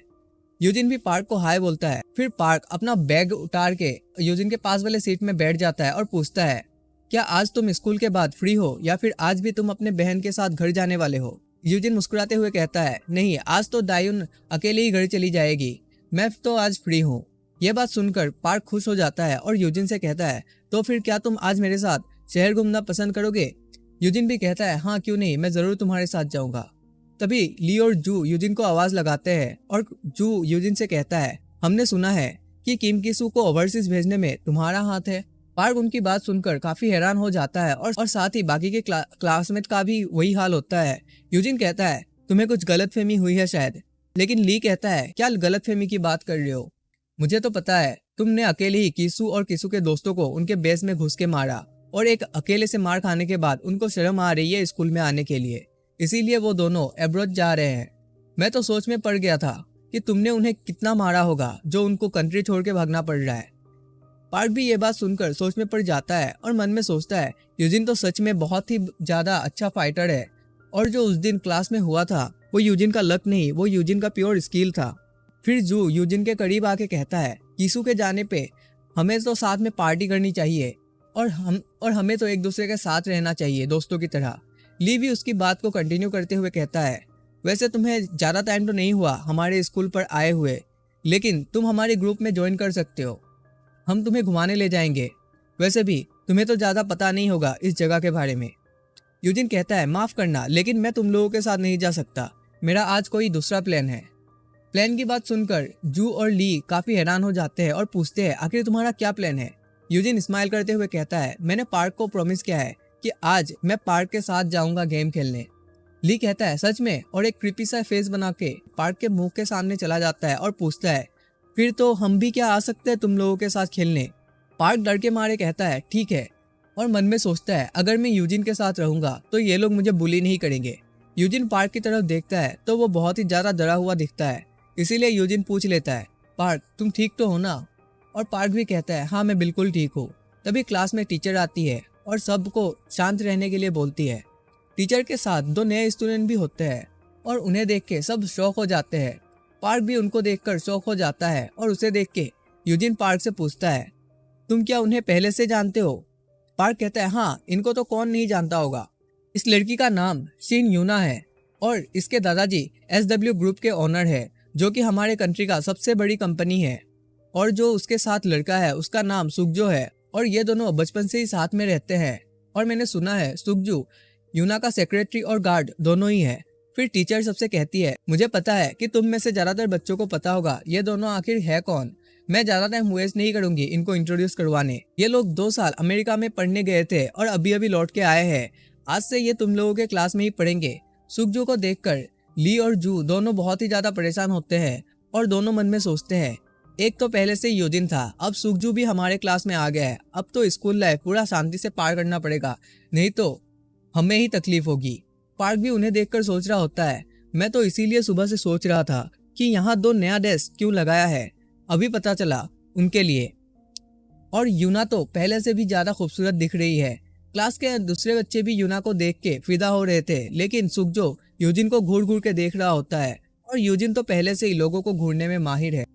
[SPEAKER 1] यूजिन भी पार्क को हाय बोलता है। फिर पार्क अपना बैग उतार के यूजिन के पास वाले सीट में बैठ जाता है और पूछता है, क्या आज तुम स्कूल के बाद फ्री हो या फिर आज भी तुम अपने बहन के साथ घर जाने वाले हो? यूजिन मुस्कुराते हुए कहता है, नहीं, आज तो डायून अकेले ही घर चली जाएगी, मैं तो आज फ्री हूँ। यह बात सुनकर पार्क खुश हो जाता है और यूजिन से कहता है, तो फिर क्या तुम आज मेरे साथ शहर घूमना पसंद करोगे? यूजिन भी कहता है, हाँ क्यों नहीं, मैं जरूर तुम्हारे साथ जाऊंगा। तभी ली और जू यूजिन को आवाज लगाते हैं और जू यूजिन से कहता है, हमने सुना है कि किम किसू को ओवरसीज भेजने में तुम्हारा हाथ है। पार्क उनकी बात सुनकर काफी हैरान हो जाता है और साथ ही बाकी के क्लासमेट का भी वही हाल होता है। यूजिन कहता है, तुम्हें कुछ गलतफहमी हुई है शायद। लेकिन ली कहता है, क्या गलतफहमी की बात कर रहे हो? मुझे तो पता है तुमने अकेले ही किसू और किसू के दोस्तों को उनके बेस में घुस के मारा, और एक अकेले से मार खाने के बाद उनको शर्म आ रही है स्कूल में आने के लिए, इसीलिए वो दोनों एब्रॉड जा रहे हैं। मैं तो सोच में पड़ गया था कि तुमने उन्हें कितना मारा होगा जो उनको कंट्री छोड़ के भागना पड़ रहा है। पार्क भी ये बात सुनकर सोच में पड़ जाता है और मन में सोचता है, यूजिन तो सच में बहुत ही ज्यादा अच्छा फाइटर है, और जो उस दिन क्लास में हुआ था वो यूजिन का लक नहीं, वो यूजिन का प्योर स्किल था। फिर जू यूजिन के करीब आके कहता है, किसू के जाने पे हमें तो साथ में पार्टी करनी चाहिए और हमें तो एक दूसरे के साथ रहना चाहिए दोस्तों की तरह। ली भी उसकी बात को कंटिन्यू करते हुए कहता है, वैसे तुम्हें ज़्यादा टाइम तो नहीं हुआ हमारे स्कूल पर आए हुए, लेकिन तुम हमारे ग्रुप में ज्वाइन कर सकते हो, हम तुम्हें घुमाने ले जाएंगे। वैसे भी तुम्हें तो ज़्यादा पता नहीं होगा इस जगह के बारे में। यूजिन कहता है, माफ़ करना, लेकिन मैं तुम लोगों के साथ नहीं जा सकता, मेरा आज कोई दूसरा प्लान है। प्लान की बात सुनकर जू और ली काफ़ी हैरान हो जाते हैं और पूछते हैं, आखिर तुम्हारा क्या प्लान है? यूजिन स्माइल करते हुए कहता है, मैंने पार्क को प्रॉमिस किया है कि आज मैं पार्क के साथ जाऊंगा गेम खेलने। ली कहता है, सच में? और एक क्रीपी सा फेस बना के पार्क के मुंह के सामने चला जाता है और पूछता है, फिर तो हम भी क्या आ सकते हैं तुम लोगों के साथ खेलने? पार्क डर के मारे कहता है, ठीक है, और मन में सोचता है, अगर मैं यूजिन के साथ रहूंगा तो ये लोग मुझे बुली नहीं करेंगे। यूजिन पार्क की तरफ देखता है तो वो बहुत ही ज़्यादा डरा हुआ दिखता है, इसीलिए यूजिन पूछ लेता है, पार्क तुम ठीक तो हो ना? और पार्क भी कहता है, हाँ मैं बिल्कुल ठीक हूँ। तभी क्लास में टीचर आती है और सबको शांत रहने के लिए बोलती है। टीचर के साथ दो नए स्टूडेंट भी होते हैं और उन्हें देख के सब शौक हो जाते हैं। पार्क भी उनको देखकर शौक हो जाता है और उसे देख के यूजिन पार्क से पूछता है, तुम क्या उन्हें पहले से जानते हो? पार्क कहता है, हाँ, इनको तो कौन नहीं जानता होगा। इस लड़की का नाम शिन यूना है और इसके दादाजी SW ग्रुप के ओनर है, जो कि हमारे कंट्री का सबसे बड़ी कंपनी है, और जो उसके साथ लड़का है उसका नाम सुकजो है, और ये दोनों बचपन से ही साथ में रहते हैं। और मैंने सुना है सुकजू यूना का सेक्रेटरी और गार्ड दोनों ही है। फिर टीचर सबसे कहती है, मुझे पता है कि तुम में से ज्यादातर बच्चों को पता होगा ये दोनों आखिर है कौन। मैं ज्यादा टाइम वेस्ट नहीं करूंगी इनको इंट्रोड्यूस करवाने। ये लोग 2 साल अमेरिका में पढ़ने गए थे और अभी अभी लौट के आए हैं। आज से ये तुम लोगों के क्लास में ही पढ़ेंगे। सुकजू को देखकर ली और जू दोनों बहुत ही ज्यादा परेशान होते हैं और दोनों मन में सोचते हैं, एक तो पहले से यूजिन था, अब सुकजू भी हमारे क्लास में आ गया है। अब तो स्कूल लाइफ पूरा शांति से पार करना पड़ेगा, नहीं तो हमें ही तकलीफ होगी। पार्क भी उन्हें देखकर सोच रहा होता है, मैं तो इसीलिए सुबह से सोच रहा था कि यहाँ 2 नया डेस्क क्यों लगाया है, अभी पता चला उनके लिए। और यूना तो पहले से भी ज्यादा खूबसूरत दिख रही है। क्लास के दूसरे बच्चे भी यूना को देख के फिदा हो रहे थे, लेकिन सुकजो यूजिन को घूर घूर के देख रहा होता है, और यूजिन तो पहले से ही लोगों को घूरने में माहिर है।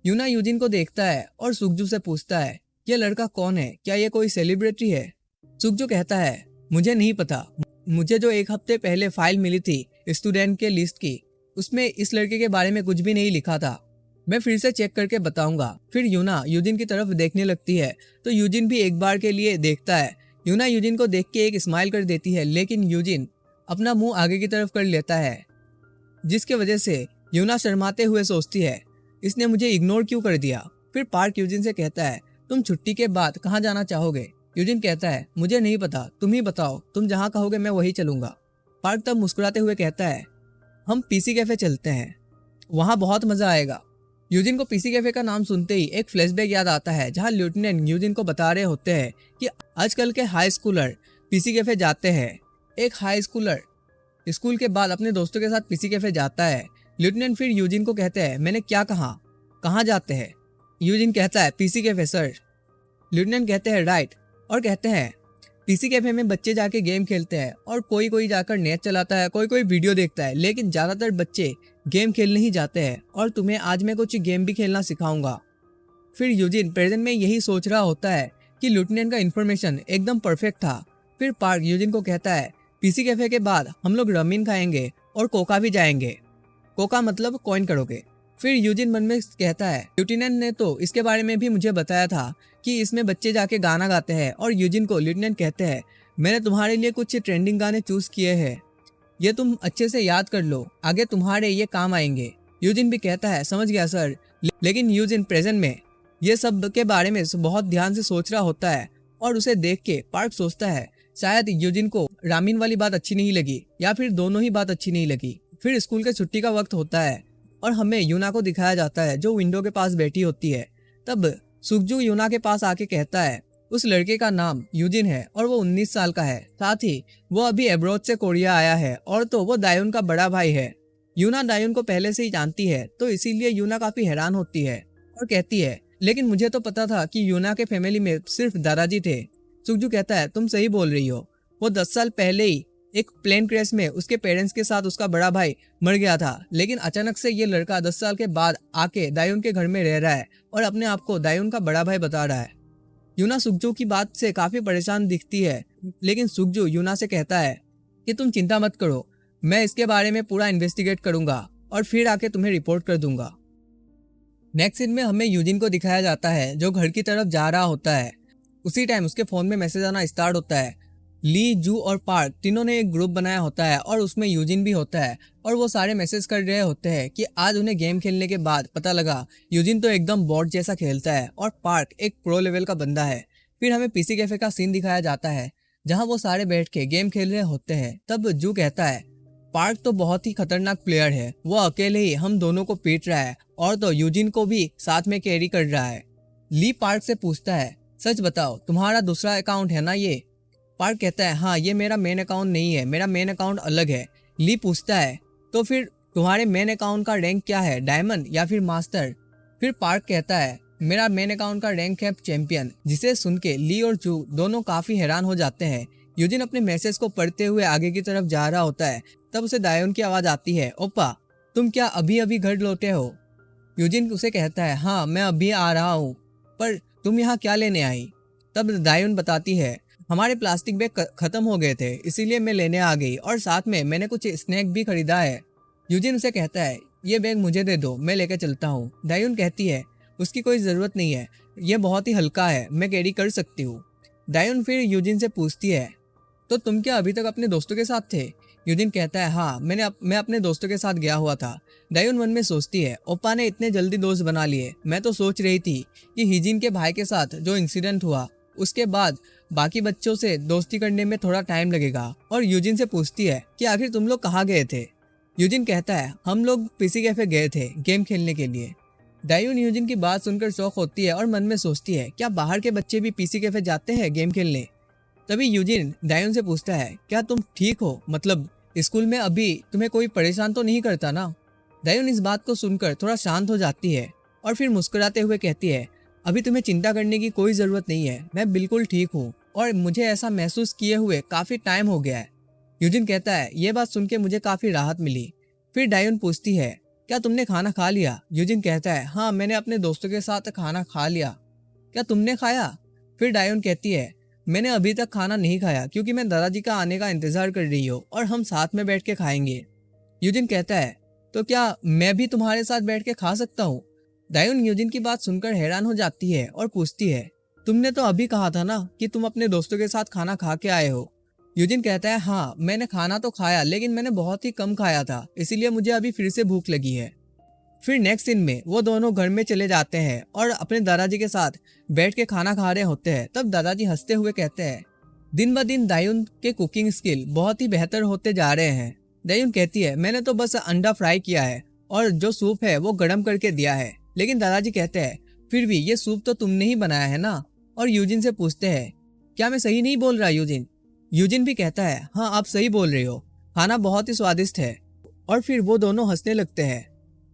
[SPEAKER 1] यूना यूजिन को देखता है और सुकजू से पूछता है, ये लड़का कौन है, क्या ये कोई सेलिब्रिटी है? सुकजू कहता है, मुझे नहीं पता, मुझे जो 1 हफ्ते पहले फाइल मिली थी स्टूडेंट के लिस्ट की, उसमें इस लड़के के बारे में कुछ भी नहीं लिखा था। मैं फिर से चेक करके बताऊंगा। फिर यूना यूजिन की तरफ देखने लगती है तो यूजिन भी एक बार के लिए देखता है। यूना यूजिन को देख के एक स्माइल कर देती है, लेकिन यूजिन अपना मुंह आगे की तरफ कर लेता है, जिसके वजह से यूना शर्माते हुए सोचती है, इसने मुझे इग्नोर क्यों कर दिया। फिर पार्क यूजिन से कहता है, तुम छुट्टी के बाद कहाँ जाना चाहोगे? यूजिन कहता है, मुझे नहीं पता, तुम ही बताओ, तुम जहाँ कहोगे मैं वही चलूंगा। पार्क तब मुस्कुराते हुए कहता है, हम पीसी कैफे चलते हैं, वहाँ बहुत मजा आएगा। यूजिन को पीसी कैफे का नाम सुनते ही एक फ्लैशबैक याद आता है, जहाँ लेफ्टिनेंट यूजिन को बता रहे होते हैं कि आजकल के हाई स्कूलर पीसी कैफे जाते हैं। एक हाई स्कूलर स्कूल के बाद अपने दोस्तों के साथ पीसी कैफे जाता है। लेफ्टिनेंट फिर यूजिन को कहते हैं, मैंने क्या कहा, कहाँ जाते हैं? यूजिन कहता है, पीसी कैफे सर। लेफ्टिनेंट कहते हैं, राइट, और कहते हैं पीसी कैफे में बच्चे जाके गेम खेलते हैं, और कोई कोई जाकर नेट चलाता है, कोई कोई वीडियो देखता है, लेकिन ज्यादातर बच्चे गेम खेलने ही जाते हैं, और तुम्हें आज मैं कुछ गेम भी खेलना सिखाऊंगा। फिर यूजिन प्रेजेंट में यही सोच रहा होता है कि लेफ्टिनेंट का इन्फॉर्मेशन एकदम परफेक्ट था। फिर पार्क यूजिन को कहता है, पीसी कैफे के बाद हम लोग रमीन खाएंगे और कोका भी जाएंगे। कोका मतलब कॉइन करोगे। फिर यूजिन मन में कहता है, लेफ्टिनेंट ने तो इसके बारे में भी मुझे बताया था कि इसमें बच्चे जाके गाना गाते हैं। और यूजिन को लेफ्टिनेंट कहते हैं, मैंने तुम्हारे लिए कुछ ट्रेंडिंग गाने चूज किए हैं, ये तुम अच्छे से याद कर लो, आगे तुम्हारे ये काम आएंगे। यूजिन भी कहता है, समझ गया सर। लेकिन यूजिन प्रेजेंट में ये सब के बारे में बहुत ध्यान से सोच रहा होता है, और उसे देख के पार्क सोचता है, शायद यूजिन को रामीन वाली बात अच्छी नहीं लगी, या फिर दोनों ही बात अच्छी नहीं लगी। फिर स्कूल के छुट्टी का वक्त होता है और हमें यूना को दिखाया जाता है, जो विंडो के पास बैठी होती है। तब सुकजू यूना के पास आके कहता है, उस लड़के का नाम यूजिन है और वो 19 साल का है, साथ ही वो अभी एब्रोड से कोरिया आया है, और तो वो दायुन का बड़ा भाई है। यूना दायुन को पहले से ही जानती है, तो इसीलिए यूना काफी हैरान होती है और कहती है, लेकिन मुझे तो पता था कि यूना के फैमिली में सिर्फ दादाजी थे। सुकजू कहता है, तुम सही बोल रही हो, वो 10 साल पहले ही एक प्लेन क्रैश में उसके पेरेंट्स के साथ उसका बड़ा भाई मर गया था, लेकिन अचानक से ये लड़का 10 साल के बाद आके दायुन के घर में रह रहा है और अपने आप को दायुन का बड़ा भाई बता रहा है। यूना सुकजू की बात से काफी परेशान दिखती है, लेकिन सुकजू यूना से कहता है कि तुम चिंता मत करो, मैं इसके बारे में पूरा इन्वेस्टिगेट करूंगा और फिर आके तुम्हें रिपोर्ट कर दूंगा। नेक्स्ट सीन में हमें यूजिन को दिखाया जाता है, जो घर की तरफ जा रहा होता है। उसी टाइम उसके फोन में मैसेज आना स्टार्ट होता है। ली, जू और पार्क तीनों ने एक ग्रुप बनाया होता है और उसमें यूजिन भी होता है, और वो सारे मैसेज कर रहे होते हैं कि आज उन्हें गेम खेलने के बाद पता लगा यूजिन तो एकदम बॉट जैसा खेलता है और पार्क एक प्रो लेवल का बंदा है। फिर हमें पीसी कैफे का सीन दिखाया जाता है, जहाँ वो सारे बैठ के गेम खेल रहे होते हैं। तब जू कहता है, पार्क तो बहुत ही खतरनाक प्लेयर है, वो अकेले ही हम दोनों को पीट रहा है और तो यूजिन को भी साथ में कैरी कर रहा है। ली पार्क से पूछता है, सच बताओ तुम्हारा दूसरा अकाउंट है ना ये? पार्क कहता है, हाँ ये मेरा मेन अकाउंट नहीं है, मेरा मेन अकाउंट अलग है। ली पूछता है, तो फिर तुम्हारे मेन अकाउंट का रैंक क्या है, डायमंड या फिर मास्टर? फिर पार्क कहता है, मेरा मेन अकाउंट का रैंक है चैंपियन। जिसे सुन के ली और जू दोनों काफी हैरान हो जाते हैं। यूजिन अपने मैसेज को पढ़ते हुए आगे की तरफ जा रहा होता है, तब उसे दायुन की आवाज आती है, ओप्पा तुम क्या अभी अभी घर लौटे हो? यूजिन उसे कहता है, हाँ मैं अभी आ रहा हूँ, पर तुम यहाँ क्या लेने आई? तब दायुन बताती है, हमारे प्लास्टिक बैग खत्म हो गए थे, इसीलिए मैं लेने आ गई और साथ में मैंने कुछ स्नैक भी खरीदा है। यूजिन उसे कहता है, ये बैग मुझे दे दो, मैं लेकर चलता हूँ। दायून कहती है उसकी कोई ज़रूरत नहीं है, ये बहुत ही हल्का है, मैं कैरी कर सकती हूँ। दायून फिर यूजिन से पूछती है तो तुम क्या अभी तक अपने दोस्तों के साथ थे? यूजिन कहता है हाँ, मैं अपने दोस्तों के साथ गया हुआ था। दायून मन में सोचती है ओप्पा ने इतने जल्दी दोस्त बना लिए। मैं तो सोच रही थी कि हिजिन के भाई के साथ जो इंसिडेंट हुआ उसके बाद बाकी बच्चों से दोस्ती करने में थोड़ा टाइम लगेगा। और यूजिन से पूछती है कि आखिर तुम लोग कहाँ गए थे? यूजिन कहता है हम लोग पीसी कैफे गए थे गेम खेलने के लिए। दायून यूजिन की बात सुनकर शौक होती है और मन में सोचती है क्या बाहर के बच्चे भी पीसी कैफे जाते हैं गेम खेलने? तभी यूजिन दायून से पूछता है क्या तुम ठीक हो, मतलब स्कूल में अभी तुम्हें कोई परेशान तो नहीं करता ना? दायून इस बात को सुनकर थोड़ा शांत हो जाती है और फिर मुस्कुराते हुए कहती है अभी तुम्हें चिंता करने की कोई ज़रूरत नहीं है, मैं बिल्कुल ठीक हूँ और मुझे ऐसा महसूस किए हुए काफ़ी टाइम हो गया है। यूजिन कहता है ये बात सुन के मुझे काफ़ी राहत मिली। फिर दायून पूछती है क्या तुमने खाना खा लिया? यूजिन कहता है हाँ, मैंने अपने दोस्तों के साथ खाना खा लिया। क्या तुमने खाया? फिर दायून कहती है मैंने अभी तक खाना नहीं खाया क्योंकि मैं दादाजी का आने का इंतजार कर रही हूँ और हम साथ में बैठ के खाएंगे। यूजिन कहता है तो क्या मैं भी तुम्हारे साथ बैठ के खा सकता हूँ? दायून यूजिन की बात सुनकर हैरान हो जाती है और पूछती है तुमने तो अभी कहा था ना कि तुम अपने दोस्तों के साथ खाना खा के आए हो। यूजिन कहता है हाँ, मैंने खाना तो खाया लेकिन मैंने बहुत ही कम खाया था, इसीलिए मुझे अभी फिर से भूख लगी है। फिर नेक्स्ट सीन में वो दोनों घर में चले जाते हैं और अपने दादाजी के साथ बैठ के खाना खा रहे होते हैं। तब दादाजी हंसते हुए कहते हैं दिन ब दिन दायून के कुकिंग स्किल बहुत ही बेहतर होते जा रहे हैं। दायून कहती है मैंने तो बस अंडा फ्राई किया है और जो सूप है वो गर्म करके दिया है। लेकिन दादाजी कहते हैं फिर भी ये सूप तो तुमने ही बनाया है ना? और यूजिन से पूछते हैं क्या मैं सही नहीं बोल रहा यूजिन? यूजिन भी कहता है हाँ, आप सही बोल रहे हो, खाना बहुत ही स्वादिष्ट है। और फिर वो दोनों हंसने लगते हैं।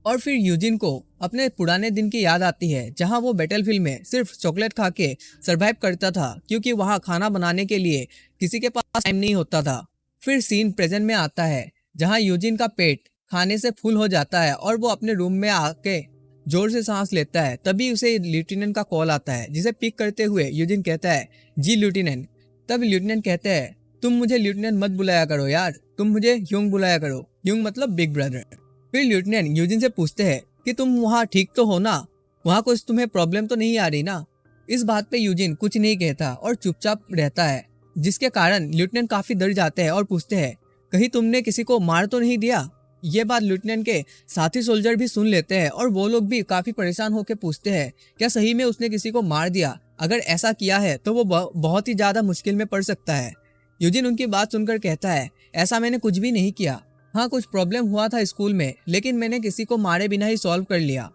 [SPEAKER 1] और फिर यूजिन को अपने पुराने दिन की याद आती है जहां वो बैटलफील्ड में सिर्फ चॉकलेट खा के सरवाइव करता था क्योंकि वहां खाना बनाने के लिए किसी के पास टाइम नहीं होता था। फिर सीन प्रेजेंट में आता है जहां यूजिन का पेट खाने से फुल हो जाता है और वो अपने रूम में आके जोर से सांस लेता है। तभी उसे लेफ्टिनेंट का कॉल आता है जिसे पिक करते हुए यूजिन कहता है जी लेफ्टिनेंट। तब लेफ्टिनेंट कहते हैं तुम मुझे लेफ्टिनेंट मत बुलाया करो यार, तुम मुझे यूंग बुलाया करो, यूंग मतलब बिग ब्रदर। फिर लेफ्टिनेंट यूजिन से पूछते हैं कि तुम वहाँ ठीक तो हो ना, वहाँ कुछ तुम्हें प्रॉब्लम तो नहीं आ रही ना? इस बात पे यूजिन कुछ नहीं कहता और चुपचाप रहता है, जिसके कारण लेफ्टिनेंट काफी डर जाते हैं और पूछते हैं कहीं तुमने किसी को मार तो नहीं दिया? ये बात लेफ्टिनेंट के साथी सोल्जर भी सुन लेते हैं और वो लोग भी काफी परेशान होकर पूछते हैं क्या सही में उसने किसी को मार दिया? अगर ऐसा किया है तो वो बहुत ही ज्यादा मुश्किल में पड़ सकता है। यूजिन उनकी बात सुनकर कहता है ऐसा मैंने कुछ भी नहीं किया, हाँ कुछ प्रॉब्लम हुआ था स्कूल में लेकिन मैंने किसी को मारे बिना ही सॉल्व कर लिया।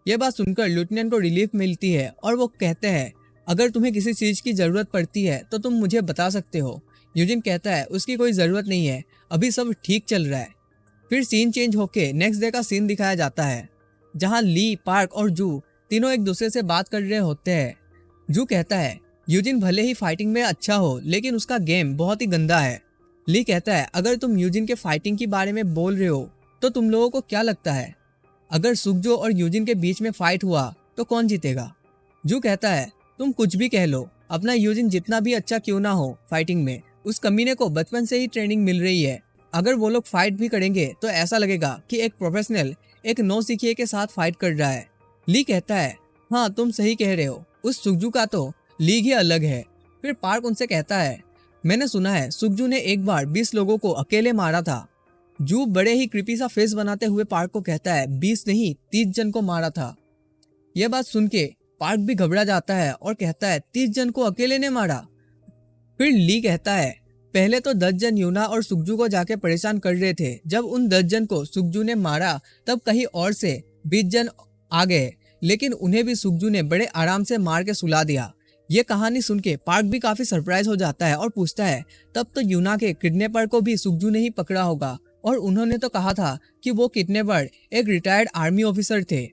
[SPEAKER 1] ये बात सुनकर लेफ्टिनेंट को रिलीफ मिलती है और वो कहते हैं अगर तुम्हें किसी चीज की जरूरत पड़ती है तो तुम मुझे बता सकते हो। यूजिन कहता है उसकी कोई जरूरत नहीं है, अभी सब ठीक चल रहा है। फिर सीन चेंज होके नेक्स्ट डे का सीन दिखाया जाता है जहाँ ली, पार्क और जू तीनों एक दूसरे से बात कर रहे होते हैं। जू कहता है यूजिन भले ही फाइटिंग में अच्छा हो लेकिन उसका गेम बहुत ही गंदा है। ली कहता है अगर तुम यूजिन के फाइटिंग के बारे में बोल रहे हो तो तुम लोगों को क्या लगता है अगर सुकजो और यूजिन के बीच में फाइट हुआ तो कौन जीतेगा? जू कहता है तुम कुछ भी कह लो, अपना यूजिन जितना भी अच्छा क्यों ना हो फाइटिंग में, उस कमीने को बचपन से ही ट्रेनिंग मिल रही है। अगर वो लोग फाइट भी करेंगे तो ऐसा लगेगा कि एक प्रोफेशनल एक नौ सीखिए के साथ फाइट कर रहा है। ली कहता है हाँ तुम सही कह रहे हो, उस सुकजू का तो लीग ही अलग है। फिर पार्क उनसे कहता है मैंने सुना है सुकजू ने एक बार 20 लोगों को अकेले मारा था। जू बड़े ही क्रिपी सा फेस बनाते हुए पार्क को कहता है 20 नहीं 30 जन को मारा था। यह बात सुन के पार्क भी घबरा जाता है और कहता है 30 जन को अकेले ने मारा? फिर ली कहता है पहले तो 10 जन यूना और सुकजू को जाके परेशान कर रहे थे, जब उन 10 जन को सुकजू ने मारा तब कहीं और से 20 जन आ गए लेकिन उन्हें भी सुकजू ने बड़े आराम से मार के सुला दिया। ये कहानी सुन के पार्क भी काफी सरप्राइज हो जाता है और पूछता है तब तो यूना के किडनैपर को भी सुकजू ने ही पकड़ा होगा और उन्होंने तो कहा था कि वो किडनैपर एक रिटायर्ड आर्मी ऑफिसर थे।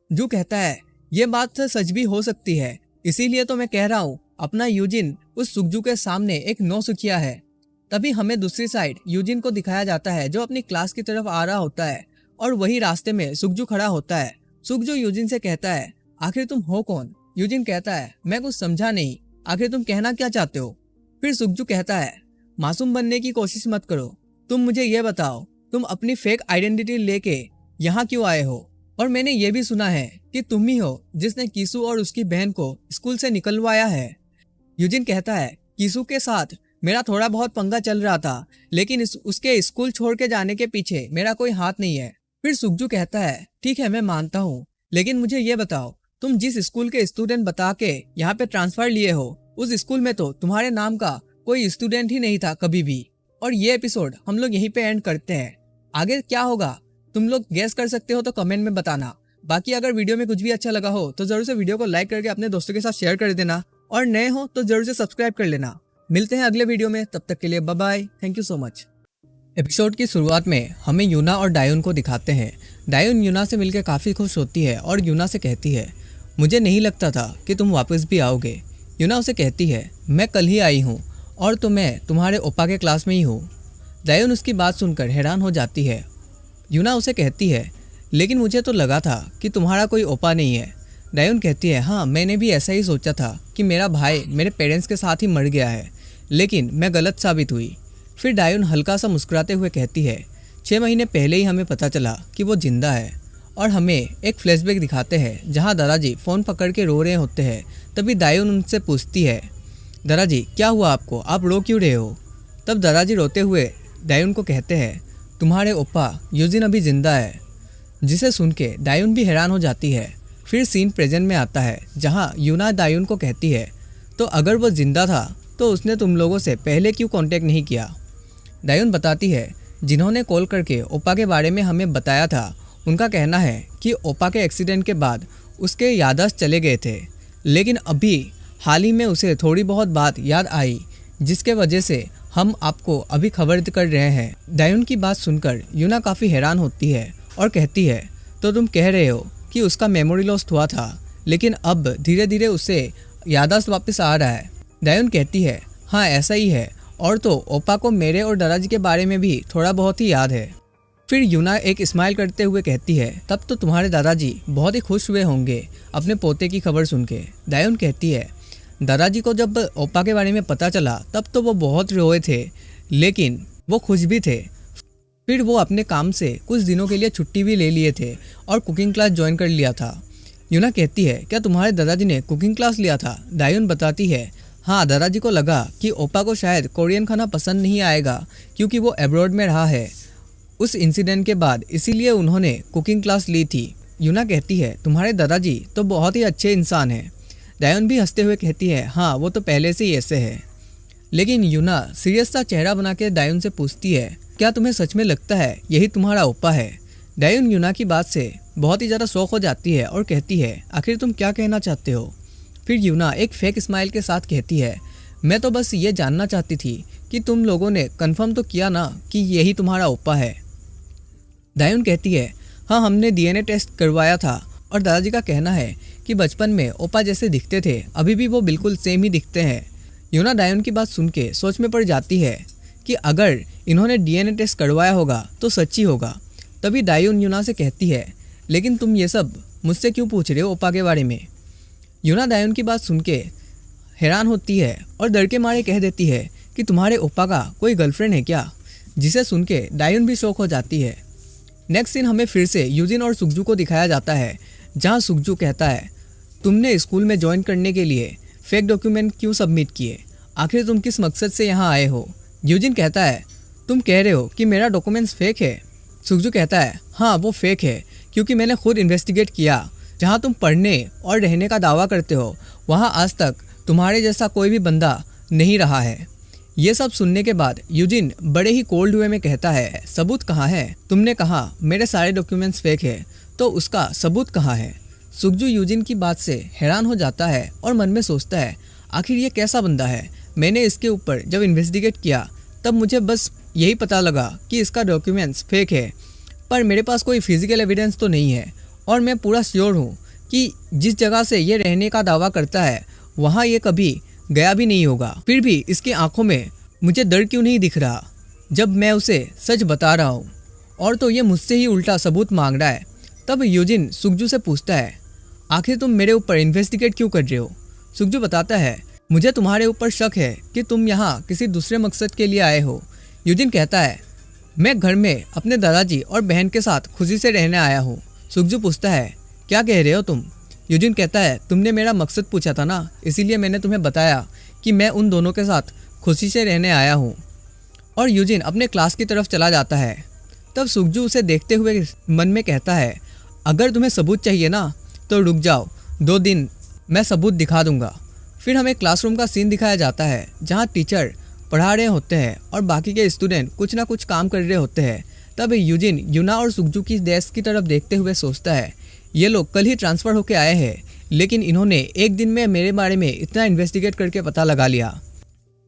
[SPEAKER 1] जू कहता है ये बात तो सच भी हो सकती है, इसीलिए तो मैं कह रहा हूँ अपना यूजिन उस सुकजू के सामने एक नौसिखिया है। तभी हमें दूसरी साइड यूजिन को दिखाया जाता है जो अपनी क्लास की तरफ आ रहा होता है और वही रास्ते में सुकजू खड़ा होता है। सुकजू यूजिन से कहता है आखिर तुम हो कौन? यूजिन कहता है मैं कुछ समझा नहीं, आखिर तुम कहना क्या चाहते हो? फिर सुकजू कहता है मासूम बनने की कोशिश मत करो, तुम मुझे ये बताओ तुम अपनी फेक आइडेंटिटी लेके यहाँ क्यों आए हो? और मैंने ये भी सुना है कि तुम ही हो जिसने कीसू और उसकी बहन को स्कूल से निकलवाया है। यूजिन कहता है, कीसू के साथ मेरा थोड़ा बहुत पंगा चल रहा था, लेकिन उसके स्कूल छोड़ के जाने के पीछे मेरा कोई हाथ नहीं है। फिर सुगजू कहता है, ठीक है मैं मानता हूँ, लेकिन मुझे ये बताओ, तुम जिस स्कूल के स्टूडेंट बता के यहाँ पे ट्रांसफर लिए हो, उस स्कूल में तो तुम्हारे नाम का कोई स्टूडेंट ही नहीं था कभी भी। और ये एपिसोड हम लोग यहीं पे एंड करते हैं। आगे क्या होगा तुम लोग गेस कर सकते हो तो कमेंट में बताना। बाकी अगर वीडियो में कुछ भी अच्छा लगा हो तो जरूर से वीडियो को लाइक करके अपने दोस्तों के साथ शेयर कर देना, और नए हो तो जरूर से सब्सक्राइब कर लेना। मिलते हैं अगले वीडियो में, तब तक के लिए bye bye, thank you so much. Episode की शुरुआत में हमें यूना और डायोन को दिखाते हैं। डायोन यूना से मिलकर काफ़ी खुश होती है और यूना से कहती है, मुझे नहीं लगता था कि तुम वापस भी आओगे। यूना उसे कहती है, मैं कल ही आई हूँ और तो मैं तुम्हारे ओपा के क्लास में ही हूँ। डायोन उसकी बात सुनकर हैरान हो जाती है। यूना उसे कहती है, लेकिन मुझे तो लगा था कि तुम्हारा कोई ओपा नहीं है। डायोन कहती है, हाँ मैंने भी ऐसा ही सोचा था कि मेरा भाई मेरे पेरेंट्स के साथ ही मर गया है, लेकिन मैं गलत साबित हुई। फिर डायोन हल्का सा मुस्कुराते हुए कहती है, 6 महीने पहले ही हमें पता चला कि वो जिंदा है। और हमें एक फ्लैशबैक दिखाते हैं जहाँ दादाजी फ़ोन पकड़ के रो रहे होते हैं। तभी डायोन उनसे पूछती है, दादाजी क्या हुआ आपको, आप रो क्यों रहे हो? तब दादाजी रोते हुए डायोन को कहते हैं, तुम्हारे ओपा यूजिन अभी जिंदा है। जिसे सुन के डायोन भी हैरान हो जाती है। फिर सीन प्रेजेंट में आता है जहाँ यूना डायोन को कहती है, तो अगर वो जिंदा था तो उसने तुम लोगों से पहले क्यों कांटेक्ट नहीं किया? डायोन बताती है, जिन्होंने कॉल करके ओपा के बारे में हमें बताया था उनका कहना है कि ओपा के एक्सीडेंट के बाद उसके याददाश्त चले गए थे, लेकिन अभी हाल ही में उसे थोड़ी बहुत बात याद आई, जिसके वजह से हम आपको अभी खबर कर रहे हैं। डायोन की बात सुनकर यूना काफ़ी हैरान होती है और कहती है, तो तुम कह रहे हो कि उसका मेमोरी लॉस हुआ था, लेकिन अब धीरे धीरे उसे याददाश्त वापस आ रहा है? डायोन कहती है, हाँ ऐसा ही है, और तो ओपा को मेरे और दादाजी के बारे में भी थोड़ा बहुत ही याद है। फिर यूना एक स्माइल करते हुए कहती है, तब तो तुम्हारे दादाजी बहुत ही खुश हुए होंगे अपने पोते की खबर सुन के। डायोन कहती है, दादाजी को जब ओपा के बारे में पता चला तब तो वो बहुत रोए थे, लेकिन वो खुश भी थे। फिर वो अपने काम से कुछ दिनों के लिए छुट्टी भी ले लिए थे और कुकिंग क्लास ज्वाइन कर लिया था। यूना कहती है, क्या तुम्हारे दादाजी ने कुकिंग क्लास लिया था? डायोन बताती है, हाँ दादाजी को लगा कि ओपा को शायद कोरियन खाना पसंद नहीं आएगा क्योंकि वो अब्रॉड में रहा है उस इंसिडेंट के बाद, इसीलिए उन्होंने कुकिंग क्लास ली थी। यूना कहती है, तुम्हारे दादाजी तो बहुत ही अच्छे इंसान हैं। डायोन भी हंसते हुए कहती है, हाँ वो तो पहले से ही ऐसे है। लेकिन यूना सीरियस सा चेहरा बना के डायोन से पूछती है, क्या तुम्हें सच में लगता है यही तुम्हारा ओपा है? डायोन यूना की बात से बहुत ही ज़्यादा शौक हो जाती है और कहती है, आखिर तुम क्या कहना चाहते हो? फिर यूना एक फेक स्माइल के साथ कहती है, मैं तो बस ये जानना चाहती थी कि तुम लोगों ने कंफर्म तो किया ना कि यही तुम्हारा ओपा है। डायोन कहती है, हाँ हमने डीएनए टेस्ट करवाया था और दादाजी का कहना है कि बचपन में ओपा जैसे दिखते थे, अभी भी वो बिल्कुल सेम ही दिखते हैं। यूना डायोन की बात सुन के सोच में पड़ जाती है कि अगर इन्होंने डीएनए टेस्ट करवाया होगा तो सच्ची होगा। तभी डायोन यूना से कहती है, लेकिन तुम ये सब मुझसे क्यों पूछ रहे हो ओपा के बारे में? यूना डायोन की बात सुन के हैरान होती है और डर के मारे कह देती है कि तुम्हारे ओपा का कोई गर्लफ्रेंड है क्या? जिसे सुन के डायोन भी शॉक हो जाती है। नेक्स्ट सीन हमें फिर से यूजिन और सुगजू को दिखाया जाता है, जहां सुगजू कहता है, तुमने स्कूल में ज्वाइन करने के लिए फेक डॉक्यूमेंट क्यों सबमिट किए? आखिर तुम किस मकसद से यहाँ आए हो? यूजिन कहता है, तुम कह रहे हो कि मेरा डॉक्यूमेंट्स फेक है? सुगजू कहता है, हाँ वो फेक है, क्योंकि मैंने खुद इन्वेस्टिगेट किया। जहाँ तुम पढ़ने और रहने का दावा करते हो वहाँ आज तक तुम्हारे जैसा कोई भी बंदा नहीं रहा है। ये सब सुनने के बाद यूजिन बड़े ही कोल्ड वे में कहता है, सबूत कहाँ है? तुमने कहा मेरे सारे डॉक्यूमेंट्स फेक है, तो उसका सबूत कहाँ है? सुगजू यूजिन की बात से हैरान हो जाता है और मन में सोचता है, आखिर ये कैसा बंदा है? मैंने इसके ऊपर जब इन्वेस्टिगेट किया तब मुझे बस यही पता लगा कि इसका डॉक्यूमेंट्स फेक है, पर मेरे पास कोई फिजिकल एविडेंस तो नहीं है और मैं पूरा श्योर हूँ कि जिस जगह से ये रहने का दावा करता है वहाँ ये कभी गया भी नहीं होगा। फिर भी इसकी आंखों में मुझे डर क्यों नहीं दिख रहा जब मैं उसे सच बता रहा हूँ, और तो ये मुझसे ही उल्टा सबूत मांग रहा है। तब यूजिन सुगजू से पूछता है, आखिर तुम मेरे ऊपर इन्वेस्टिगेट क्यों कर रहे हो? सुगजू बताता है, मुझे तुम्हारे ऊपर शक है कि तुम यहाँ किसी दूसरे मकसद के लिए आए हो। यूजिन कहता है, मैं घर में अपने दादाजी और बहन के साथ खुशी से रहने आया हूँ। सुखजू पूछता है, क्या कह रहे हो तुम? यूजिन कहता है, तुमने मेरा मकसद पूछा था ना, इसीलिए मैंने तुम्हें बताया कि मैं उन दोनों के साथ खुशी से रहने आया हूँ। और यूजिन अपने क्लास की तरफ चला जाता है। तब सुखजू उसे देखते हुए मन में कहता है, अगर तुम्हें सबूत चाहिए ना तो रुक जाओ, 2 दिन मैं सबूत दिखा दूंगा। फिर हमें क्लासरूम का सीन दिखाया जाता है जहाँ टीचर पढ़ा रहे होते हैं और बाकी के स्टूडेंट कुछ ना कुछ काम कर रहे होते हैं। तब यूजिन यूना और सुखजू की डेस्क की तरफ देखते हुए सोचता है, ये लोग कल ही ट्रांसफ़र होके आए हैं, लेकिन इन्होंने एक दिन में मेरे बारे में इतना इन्वेस्टिगेट करके पता लगा लिया।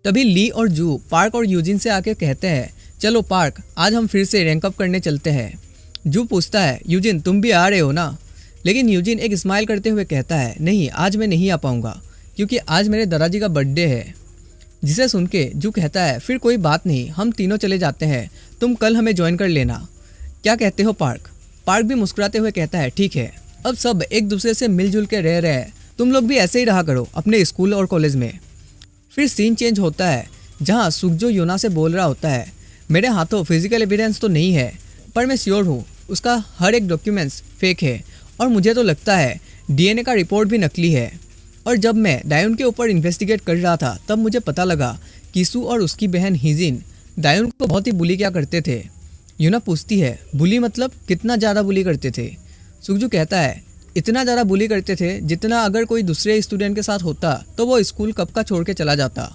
[SPEAKER 1] तभी ली और जू पार्क और यूजिन से आके कहते हैं, चलो पार्क, आज हम फिर से रैंक अप करने चलते हैं। जू पूछता है, यूजिन तुम भी आ रहे हो ना? लेकिन यूजिन एक स्माइल करते हुए कहता है, नहीं, आज मैं नहीं आ पाऊँगा क्योंकि आज मेरे दादाजी का बर्थडे है। जिसे सुन के जू कहता है, फिर कोई बात नहीं, हम तीनों चले जाते हैं, तुम कल हमें ज्वाइन कर लेना। क्या कहते हो पार्क? पार्क भी मुस्कुराते हुए कहता है, ठीक है, अब सब एक दूसरे से मिलजुल के रह रहे हैं, तुम लोग भी ऐसे ही रहा करो अपने स्कूल और कॉलेज में। फिर सीन चेंज होता है जहाँ सुखजू यूना से बोल रहा होता है, मेरे हाथों फिजिकल एविडेंस तो नहीं है, पर मैं श्योर हूँ उसका हर एक डॉक्यूमेंट्स फेक है और मुझे तो लगता है डीएनए का रिपोर्ट भी नकली है। और जब मैं दायुन के ऊपर इन्वेस्टिगेट कर रहा था तब मुझे पता लगा किसू और उसकी बहन हिजिन दायुन को बहुत ही बुली किया करते थे। यूना पूछती है, बुली मतलब कितना ज़्यादा बुली करते थे? सुखजू कहता है, इतना ज़्यादा बुली करते थे जितना अगर कोई दूसरे स्टूडेंट के साथ होता तो वो स्कूल कब का छोड़ के चला जाता।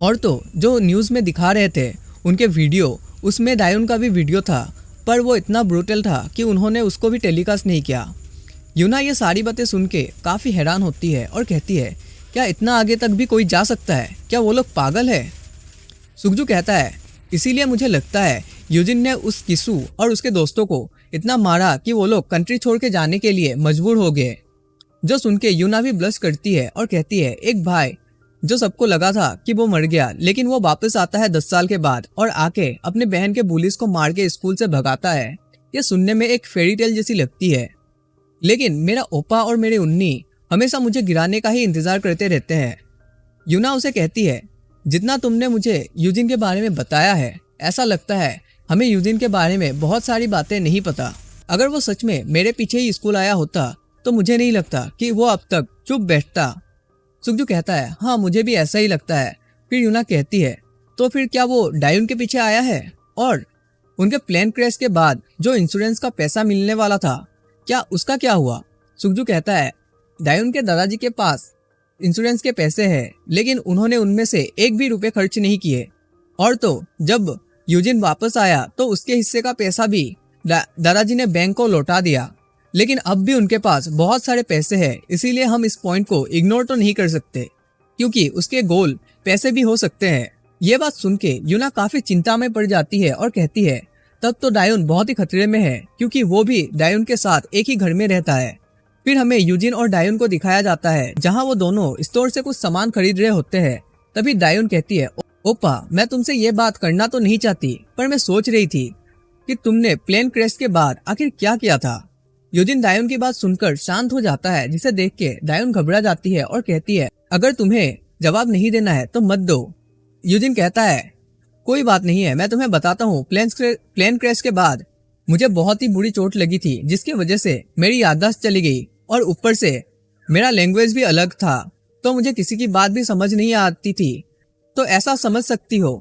[SPEAKER 1] और तो जो न्यूज़ में दिखा रहे थे उनके वीडियो, उसमें दायुन का भी वीडियो था, पर वो इतना ब्रूटल था कि उन्होंने उसको भी टेलीकास्ट नहीं किया। यूना ये सारी बातें सुन के काफ़ी हैरान होती है और कहती है, क्या इतना आगे तक भी कोई जा सकता है? क्या वो लोग पागल है? सुखजू कहता है, इसीलिए मुझे लगता है यूजिन ने उस किसू और उसके दोस्तों को इतना मारा कि वो लोग कंट्री छोड़ के जाने के लिए मजबूर हो गए। जो सुन के यूना भी ब्लश करती है और कहती है, एक भाई जो सबको लगा था कि वो मर गया, लेकिन वो वापस आता है 10 साल के बाद और आके अपने बहन के बुलिस को मार के स्कूल से भगाता है। ये सुनने में एक फेरी टेल जैसी लगती है, लेकिन मेरा ओपा और मेरे उन्नी हमेशा मुझे गिराने का ही इंतजार करते रहते हैं। यूना उसे कहती है, जितना तुमने मुझे यूजिन के बारे में बताया है, ऐसा लगता है हमें यूजिन के बारे में बहुत सारी बातें नहीं पता। अगर वो सच में मेरे पीछे ही स्कूल आया होता तो मुझे नहीं लगता कि वो अब तक चुप बैठता। सुखजू कहता है, हाँ मुझे भी ऐसा ही लगता है। फिर यूना कहती है, तो फिर क्या वो दायुन के पीछे आया है? और उनके प्लेन क्रैश के बाद जो इंश्योरेंस का पैसा मिलने वाला था, क्या उसका क्या हुआ? सुखजू कहता है, दायुन के दादाजी के पास इंश्योरेंस के पैसे हैं, लेकिन उन्होंने उनमें से एक भी रुपए खर्च नहीं किए। और तो जब यूजिन वापस आया तो उसके हिस्से का पैसा भी दादाजी ने बैंक को लौटा दिया, लेकिन अब भी उनके पास बहुत सारे पैसे हैं, इसीलिए हम इस पॉइंट को इग्नोर तो नहीं कर सकते क्योंकि उसके गोल पैसे भी हो सकते हैं। ये बात सुन के यूना काफी चिंता में पड़ जाती है और कहती है, तब तो दायुन बहुत ही खतरे में है क्योंकि वो भी दायुन के साथ एक ही घर में रहता है। फिर हमें यूजिन और दायुन को दिखाया जाता है जहाँ वो दोनों स्टोर से कुछ सामान खरीद रहे होते हैं। तभी दायुन कहती है, ओपा, मैं तुमसे ये बात करना तो नहीं चाहती, पर मैं सोच रही थी कि तुमने प्लेन क्रैश के बाद आखिर क्या किया था। यूजिन दायुन की बात सुनकर शांत हो जाता है, जिसे देख के दायुन घबरा जाती है और कहती है, अगर तुम्हें जवाब नहीं देना है तो मत दो। यूजिन कहता है, कोई बात नहीं है, मैं तुम्हें बताता हूँ। प्लेन क्रैश के बाद मुझे बहुत ही बुरी चोट लगी थी, जिसकी वजह से मेरी याददाश्त चली गई और ऊपर से मेरा लैंग्वेज भी अलग था, तो मुझे किसी की बात भी समझ नहीं आती थी। तो ऐसा समझ सकती हो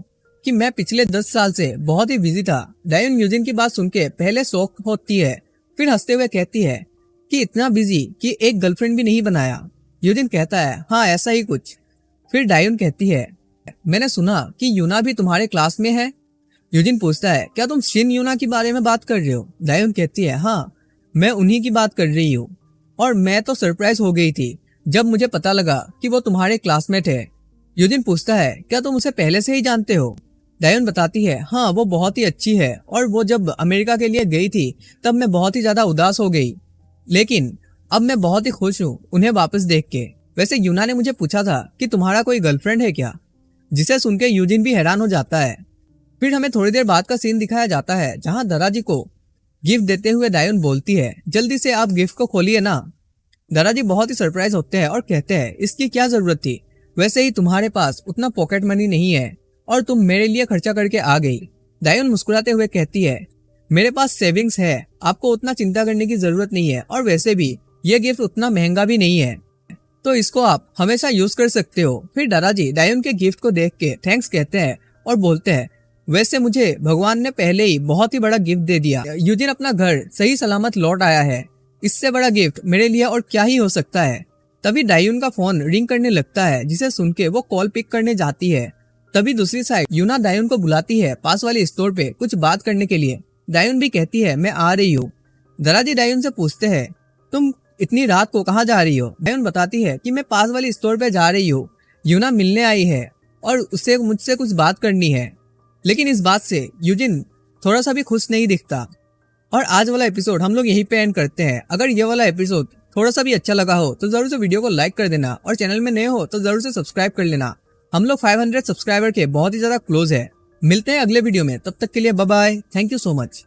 [SPEAKER 1] कि मैं पिछले 10 साल से बहुत ही बिजी था। दायुन यूजिन की बात सुन के पहले शौक होती है, फिर हंसते हुए कहती है कि इतना बिजी कि एक गर्लफ्रेंड भी नहीं बनाया। यूजिन कहता है, हाँ ऐसा ही कुछ। फिर दायुन कहती है, मैंने सुना कि यूना भी तुम्हारे क्लास में है। यूजिन पूछता है, क्या तुम शिन यूना के बारे में बात कर रहे हो? दायुन कहती है, हाँ मैं उन्हीं की बात कर रही हूँ, और मैं तो सरप्राइज हो गई थी जब मुझे पता लगा कि वो तुम्हारे क्लासमेट है। यूजिन पूछता है, क्या तुम उसे पहले से ही जानते हो? दायुन बताती है, हाँ वो बहुत ही अच्छी है, और वो जब अमेरिका के लिए गई थी तब मैं बहुत ही ज्यादा उदास हो गई, लेकिन अब मैं बहुत ही खुश हूँ उन्हें वापस देख के। वैसे यूना ने मुझे पूछा था कि तुम्हारा कोई गर्लफ्रेंड है क्या, जिसे सुन के यूजिन भी हैरान हो जाता है। फिर हमें थोड़ी देर बाद का सीन दिखाया जाता है जहाँ दादाजी को गिफ्ट देते हुए दायुन बोलती है, जल्दी से आप गिफ्ट को खोलिए ना। दादाजी बहुत ही सरप्राइज होते हैं और कहते हैं, इसकी क्या जरूरत थी, वैसे ही तुम्हारे पास उतना पॉकेट मनी नहीं है और तुम मेरे लिए खर्चा करके आ गई। दायून मुस्कुराते हुए कहती है, मेरे पास सेविंग्स है, आपको उतना चिंता करने की जरूरत नहीं है, और वैसे भी ये गिफ्ट उतना महंगा भी नहीं है, तो इसको आप हमेशा यूज कर सकते हो। फिर दादाजी दायून के गिफ्ट को देख के थैंक्स कहते हैं और बोलते हैं, वैसे मुझे भगवान ने पहले ही बहुत ही बड़ा गिफ्ट दे दिया। यूजिन अपना घर सही सलामत लौट आया है, इससे बड़ा गिफ्ट मेरे लिए और क्या ही हो सकता है। तभी दायून का फोन रिंग करने लगता है, जिसे सुन के वो कॉल पिक करने जाती है। तभी दूसरी साइड यूना दायून को बुलाती है पास वाले स्टोर पे कुछ बात करने के लिए। दायून भी कहती है, मैं आ रही हूँ। दादाजी दायून से पूछते हैं, तुम इतनी रात को कहाँ जा रही हो? दायून बताती है कि मैं पास वाले स्टोर पे जा रही हूँ, यूना मिलने आई है और उसे मुझसे कुछ बात करनी है। लेकिन इस बात से यूजिन थोड़ा सा भी खुश नहीं दिखता। और आज वाला एपिसोड हम लोग यहीं पे एंड करते हैं। अगर ये वाला एपिसोड थोड़ा सा भी अच्छा लगा हो तो जरूर से वीडियो को लाइक कर देना, और चैनल में नए हो तो जरूर से सब्सक्राइब कर लेना। हम लोग 500 सब्सक्राइबर के बहुत ही ज्यादा क्लोज है। मिलते हैं अगले वीडियो में, तब तक के लिए bye bye, thank you so much.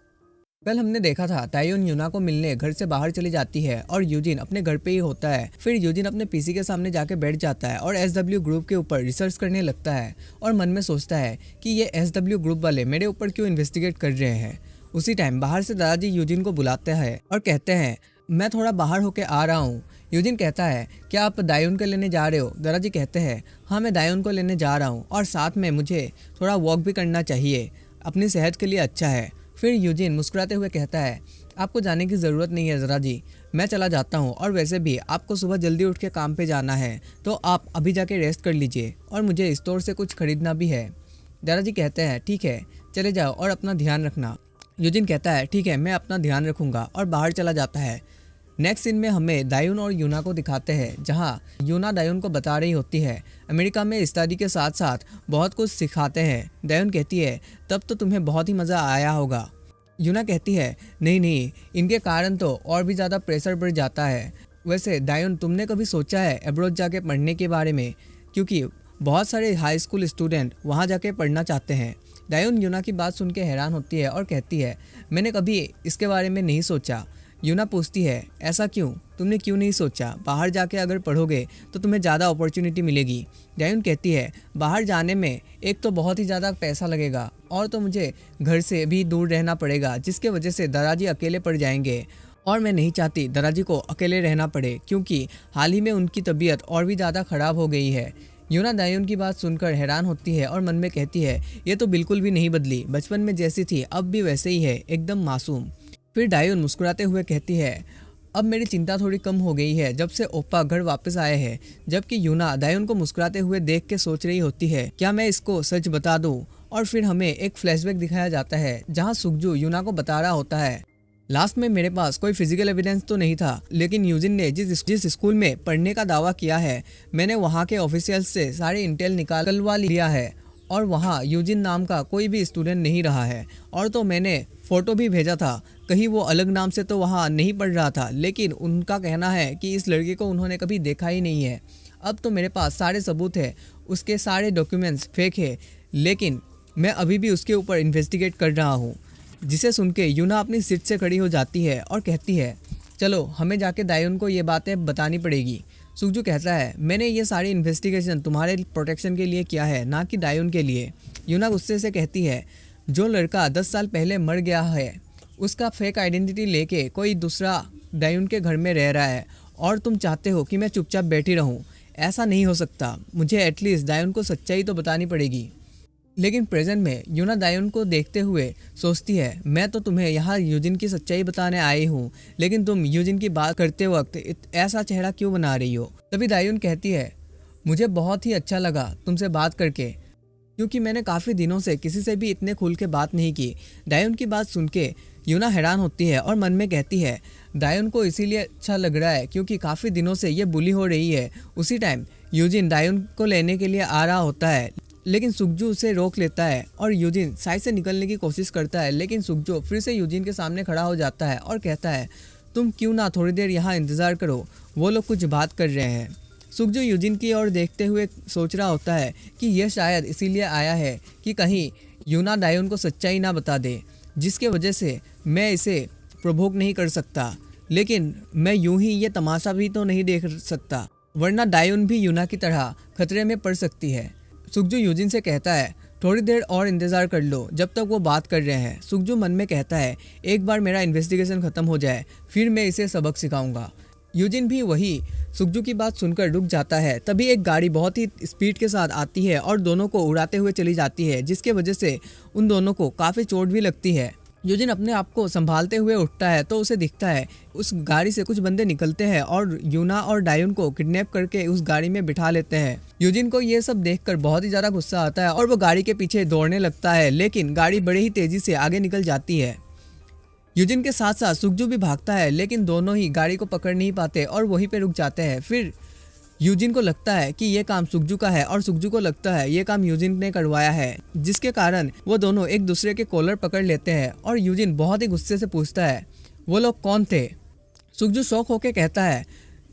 [SPEAKER 1] कल हमने देखा था दायून यूना को मिलने घर से बाहर चली जाती है और यूजिन अपने घर पे ही होता है। फिर यूजिन अपने पीसी के सामने जाके बैठ जाता है और SW ग्रुप के ऊपर रिसर्च करने लगता है और मन में सोचता है कि ये SW ग्रुप वाले मेरे ऊपर क्यों इन्वेस्टिगेट कर रहे हैं। उसी टाइम बाहर से दादाजी यूजिन को बुलाते हैं और कहते हैं, मैं थोड़ा बाहर होके आ रहा हूँ। यूजिन कहता है, क्या आप दायून को लेने जा रहे हो? दादाजी कहते हैं, हाँ मैं दायून को लेने जा रहा हूँ, और साथ में मुझे थोड़ा वॉक भी करना चाहिए, अपनी सेहत के लिए अच्छा है। फिर यूजिन मुस्कुराते हुए कहता है, आपको जाने की ज़रूरत नहीं है दादाजी, मैं चला जाता हूँ, और वैसे भी आपको सुबह जल्दी उठ के काम पे जाना है, तो आप अभी जाके रेस्ट कर लीजिए, और मुझे स्टोर से कुछ खरीदना भी है। दादाजी कहते हैं, ठीक है चले जाओ और अपना ध्यान रखना। यूजिन कहता है, ठीक है मैं अपना ध्यान रखूंगा, और बाहर चला जाता है। नेक्स्ट सीन में हमें दायून और यूना को दिखाते हैं, जहाँ यूना दायून को बता रही होती है अमेरिका में स्टडी के साथ साथ बहुत कुछ सिखाते हैं। दायून कहती है, तब तो तुम्हें बहुत ही मज़ा आया होगा। यूना कहती है, नहीं नहीं, इनके कारण तो और भी ज़्यादा प्रेशर बढ़ जाता है। वैसे दायून, तुमने कभी सोचा है अब्रॉड जाके पढ़ने के बारे में? क्योंकि बहुत सारे हाई स्कूल स्टूडेंट वहाँ जाके पढ़ना चाहते हैं। दायून यूना की बात सुन के हैरान होती है और कहती है, मैंने कभी इसके बारे में नहीं सोचा। यूना पूछती है, ऐसा क्यों? तुमने क्यों नहीं सोचा? बाहर जाके अगर पढ़ोगे तो तुम्हें ज़्यादा अपॉर्चुनिटी मिलेगी। दायून कहती है, बाहर जाने में एक तो बहुत ही ज़्यादा पैसा लगेगा, और तो मुझे घर से भी दूर रहना पड़ेगा, जिसके वजह से दादाजी अकेले पड़ जाएंगे, और मैं नहीं चाहती दादाजी को अकेले रहना पड़े, क्योंकि हाल ही में उनकी तबीयत और भी ज़्यादा ख़राब हो गई है। यूना दायून की बात सुनकर हैरान होती है और मन में कहती है, ये तो बिल्कुल भी नहीं बदली, बचपन में जैसी थी अब भी वैसे ही है, एकदम मासूम। फिर दायून मुस्कुराते हुए कहती है, अब मेरी चिंता थोड़ी कम हो गई है जब से ओप्पा घर वापस आए हैं। जबकि यूना दायून को मुस्कुराते हुए देख के सोच रही होती है, क्या मैं इसको सच बता दूं? और फिर हमें एक फ्लैशबैक दिखाया जाता है, जहां सुकजू यूना को बता रहा होता है, लास्ट में मेरे पास कोई फिजिकल एविडेंस तो नहीं था, लेकिन यूजिन ने जिस स्कूल में पढ़ने का दावा किया है, मैंने वहाँ के ऑफिशियल्स से सारे इंटेल निकालवा लिया है, और वहाँ यूजिन नाम का कोई भी स्टूडेंट नहीं रहा है। और तो मैंने फ़ोटो भी भेजा था, कहीं वो अलग नाम से तो वहाँ नहीं पढ़ रहा था, लेकिन उनका कहना है कि इस लड़के को उन्होंने कभी देखा ही नहीं है। अब तो मेरे पास सारे सबूत है, उसके सारे डॉक्यूमेंट्स फेक है, लेकिन मैं अभी भी उसके ऊपर इन्वेस्टिगेट कर रहा हूँ। जिसे सुन के यूना अपनी सीट से खड़ी हो जाती है और कहती है, चलो हमें जाके दायून को ये बातें बतानी पड़ेगी। सुकजू कहता है, मैंने ये सारी इन्वेस्टिगेशन तुम्हारे प्रोटेक्शन के लिए किया है, ना कि दायून के लिए। यूना गुस्से से कहती है, जो लड़का 10 साल पहले मर गया है, उसका फेक आइडेंटिटी लेके कोई दूसरा दायून के घर में रह रहा है, और तुम चाहते हो कि मैं चुपचाप बैठी रहूं? ऐसा नहीं हो सकता, मुझे एटलीस्ट दायून को सच्चाई तो बतानी पड़ेगी। लेकिन प्रेजेंट में यूना दायून को देखते हुए सोचती है, मैं तो तुम्हें यहाँ यूजिन की सच्चाई बताने आई हूँ, लेकिन तुम यूजिन की बात करते वक्त ऐसा चेहरा क्यों बना रही हो? तभी दायून कहती है, मुझे बहुत ही अच्छा लगा तुमसे बात करके, क्योंकि मैंने काफ़ी दिनों से किसी से भी इतने खुल के बात नहीं की। दायून की बात सुन के यूना हैरान होती है और मन में कहती है, दायून को इसीलिए अच्छा लग रहा है क्योंकि काफ़ी दिनों से ये बुली हो रही है। उसी टाइम यूजिन दायून को लेने के लिए आ रहा होता है, लेकिन सुकजू उसे रोक लेता है और यूजिन साइड से निकलने की कोशिश करता है, लेकिन सुकजू फिर से यूजिन के सामने खड़ा हो जाता है और कहता है, तुम क्यों ना थोड़ी देर यहाँ इंतज़ार करो, वो लोग कुछ बात कर रहे हैं। सुकजू यूजिन की ओर देखते हुए सोच रहा होता है कि यह शायद इसीलिए आया है कि कहीं यूना दायून को सच्चाई ना बता दे, जिसके वजह से मैं इसे प्रोवोक नहीं कर सकता, लेकिन मैं यूं ही ये तमाशा भी तो नहीं देख सकता, वरना दायून भी यूना की तरह खतरे में पड़ सकती है। सुकजू यूजिन से कहता है, थोड़ी देर और इंतजार कर लो जब तक वो बात कर रहे हैं। सुखजू मन में कहता है एक बार मेरा इन्वेस्टिगेशन खत्म हो जाए फिर मैं इसे सबक सिखाऊंगा। यूजिन भी वही सुखजू की बात सुनकर रुक जाता है। तभी एक गाड़ी बहुत ही स्पीड के साथ आती है और दोनों को उड़ाते हुए चली जाती है, जिसके वजह से उन दोनों को काफ़ी चोट भी लगती है। यूजिन अपने आप को संभालते हुए उठता है तो उसे दिखता है उस गाड़ी से कुछ बंदे निकलते हैं और यूना और डायुन को किडनैप करके उस गाड़ी में बिठा लेते हैं। यूजिन को ये सब देखकर बहुत ही ज़्यादा गुस्सा आता है और वो गाड़ी के पीछे दौड़ने लगता है, लेकिन गाड़ी बड़े ही तेज़ी से आगे निकल जाती है। यूजिन के साथ साथ सुखजू भी भागता है, लेकिन दोनों ही गाड़ी को पकड़ नहीं पाते और वहीं पे रुक जाते हैं। फिर यूजिन को लगता है कि ये काम सुखजू का है और सुखजू को लगता है ये काम यूजिन ने करवाया है, जिसके कारण वो दोनों एक दूसरे के कॉलर पकड़ लेते हैं। और यूजिन बहुत ही गुस्से से पूछता है वो लोग कौन थे। सुखजू शौक होकर कहता है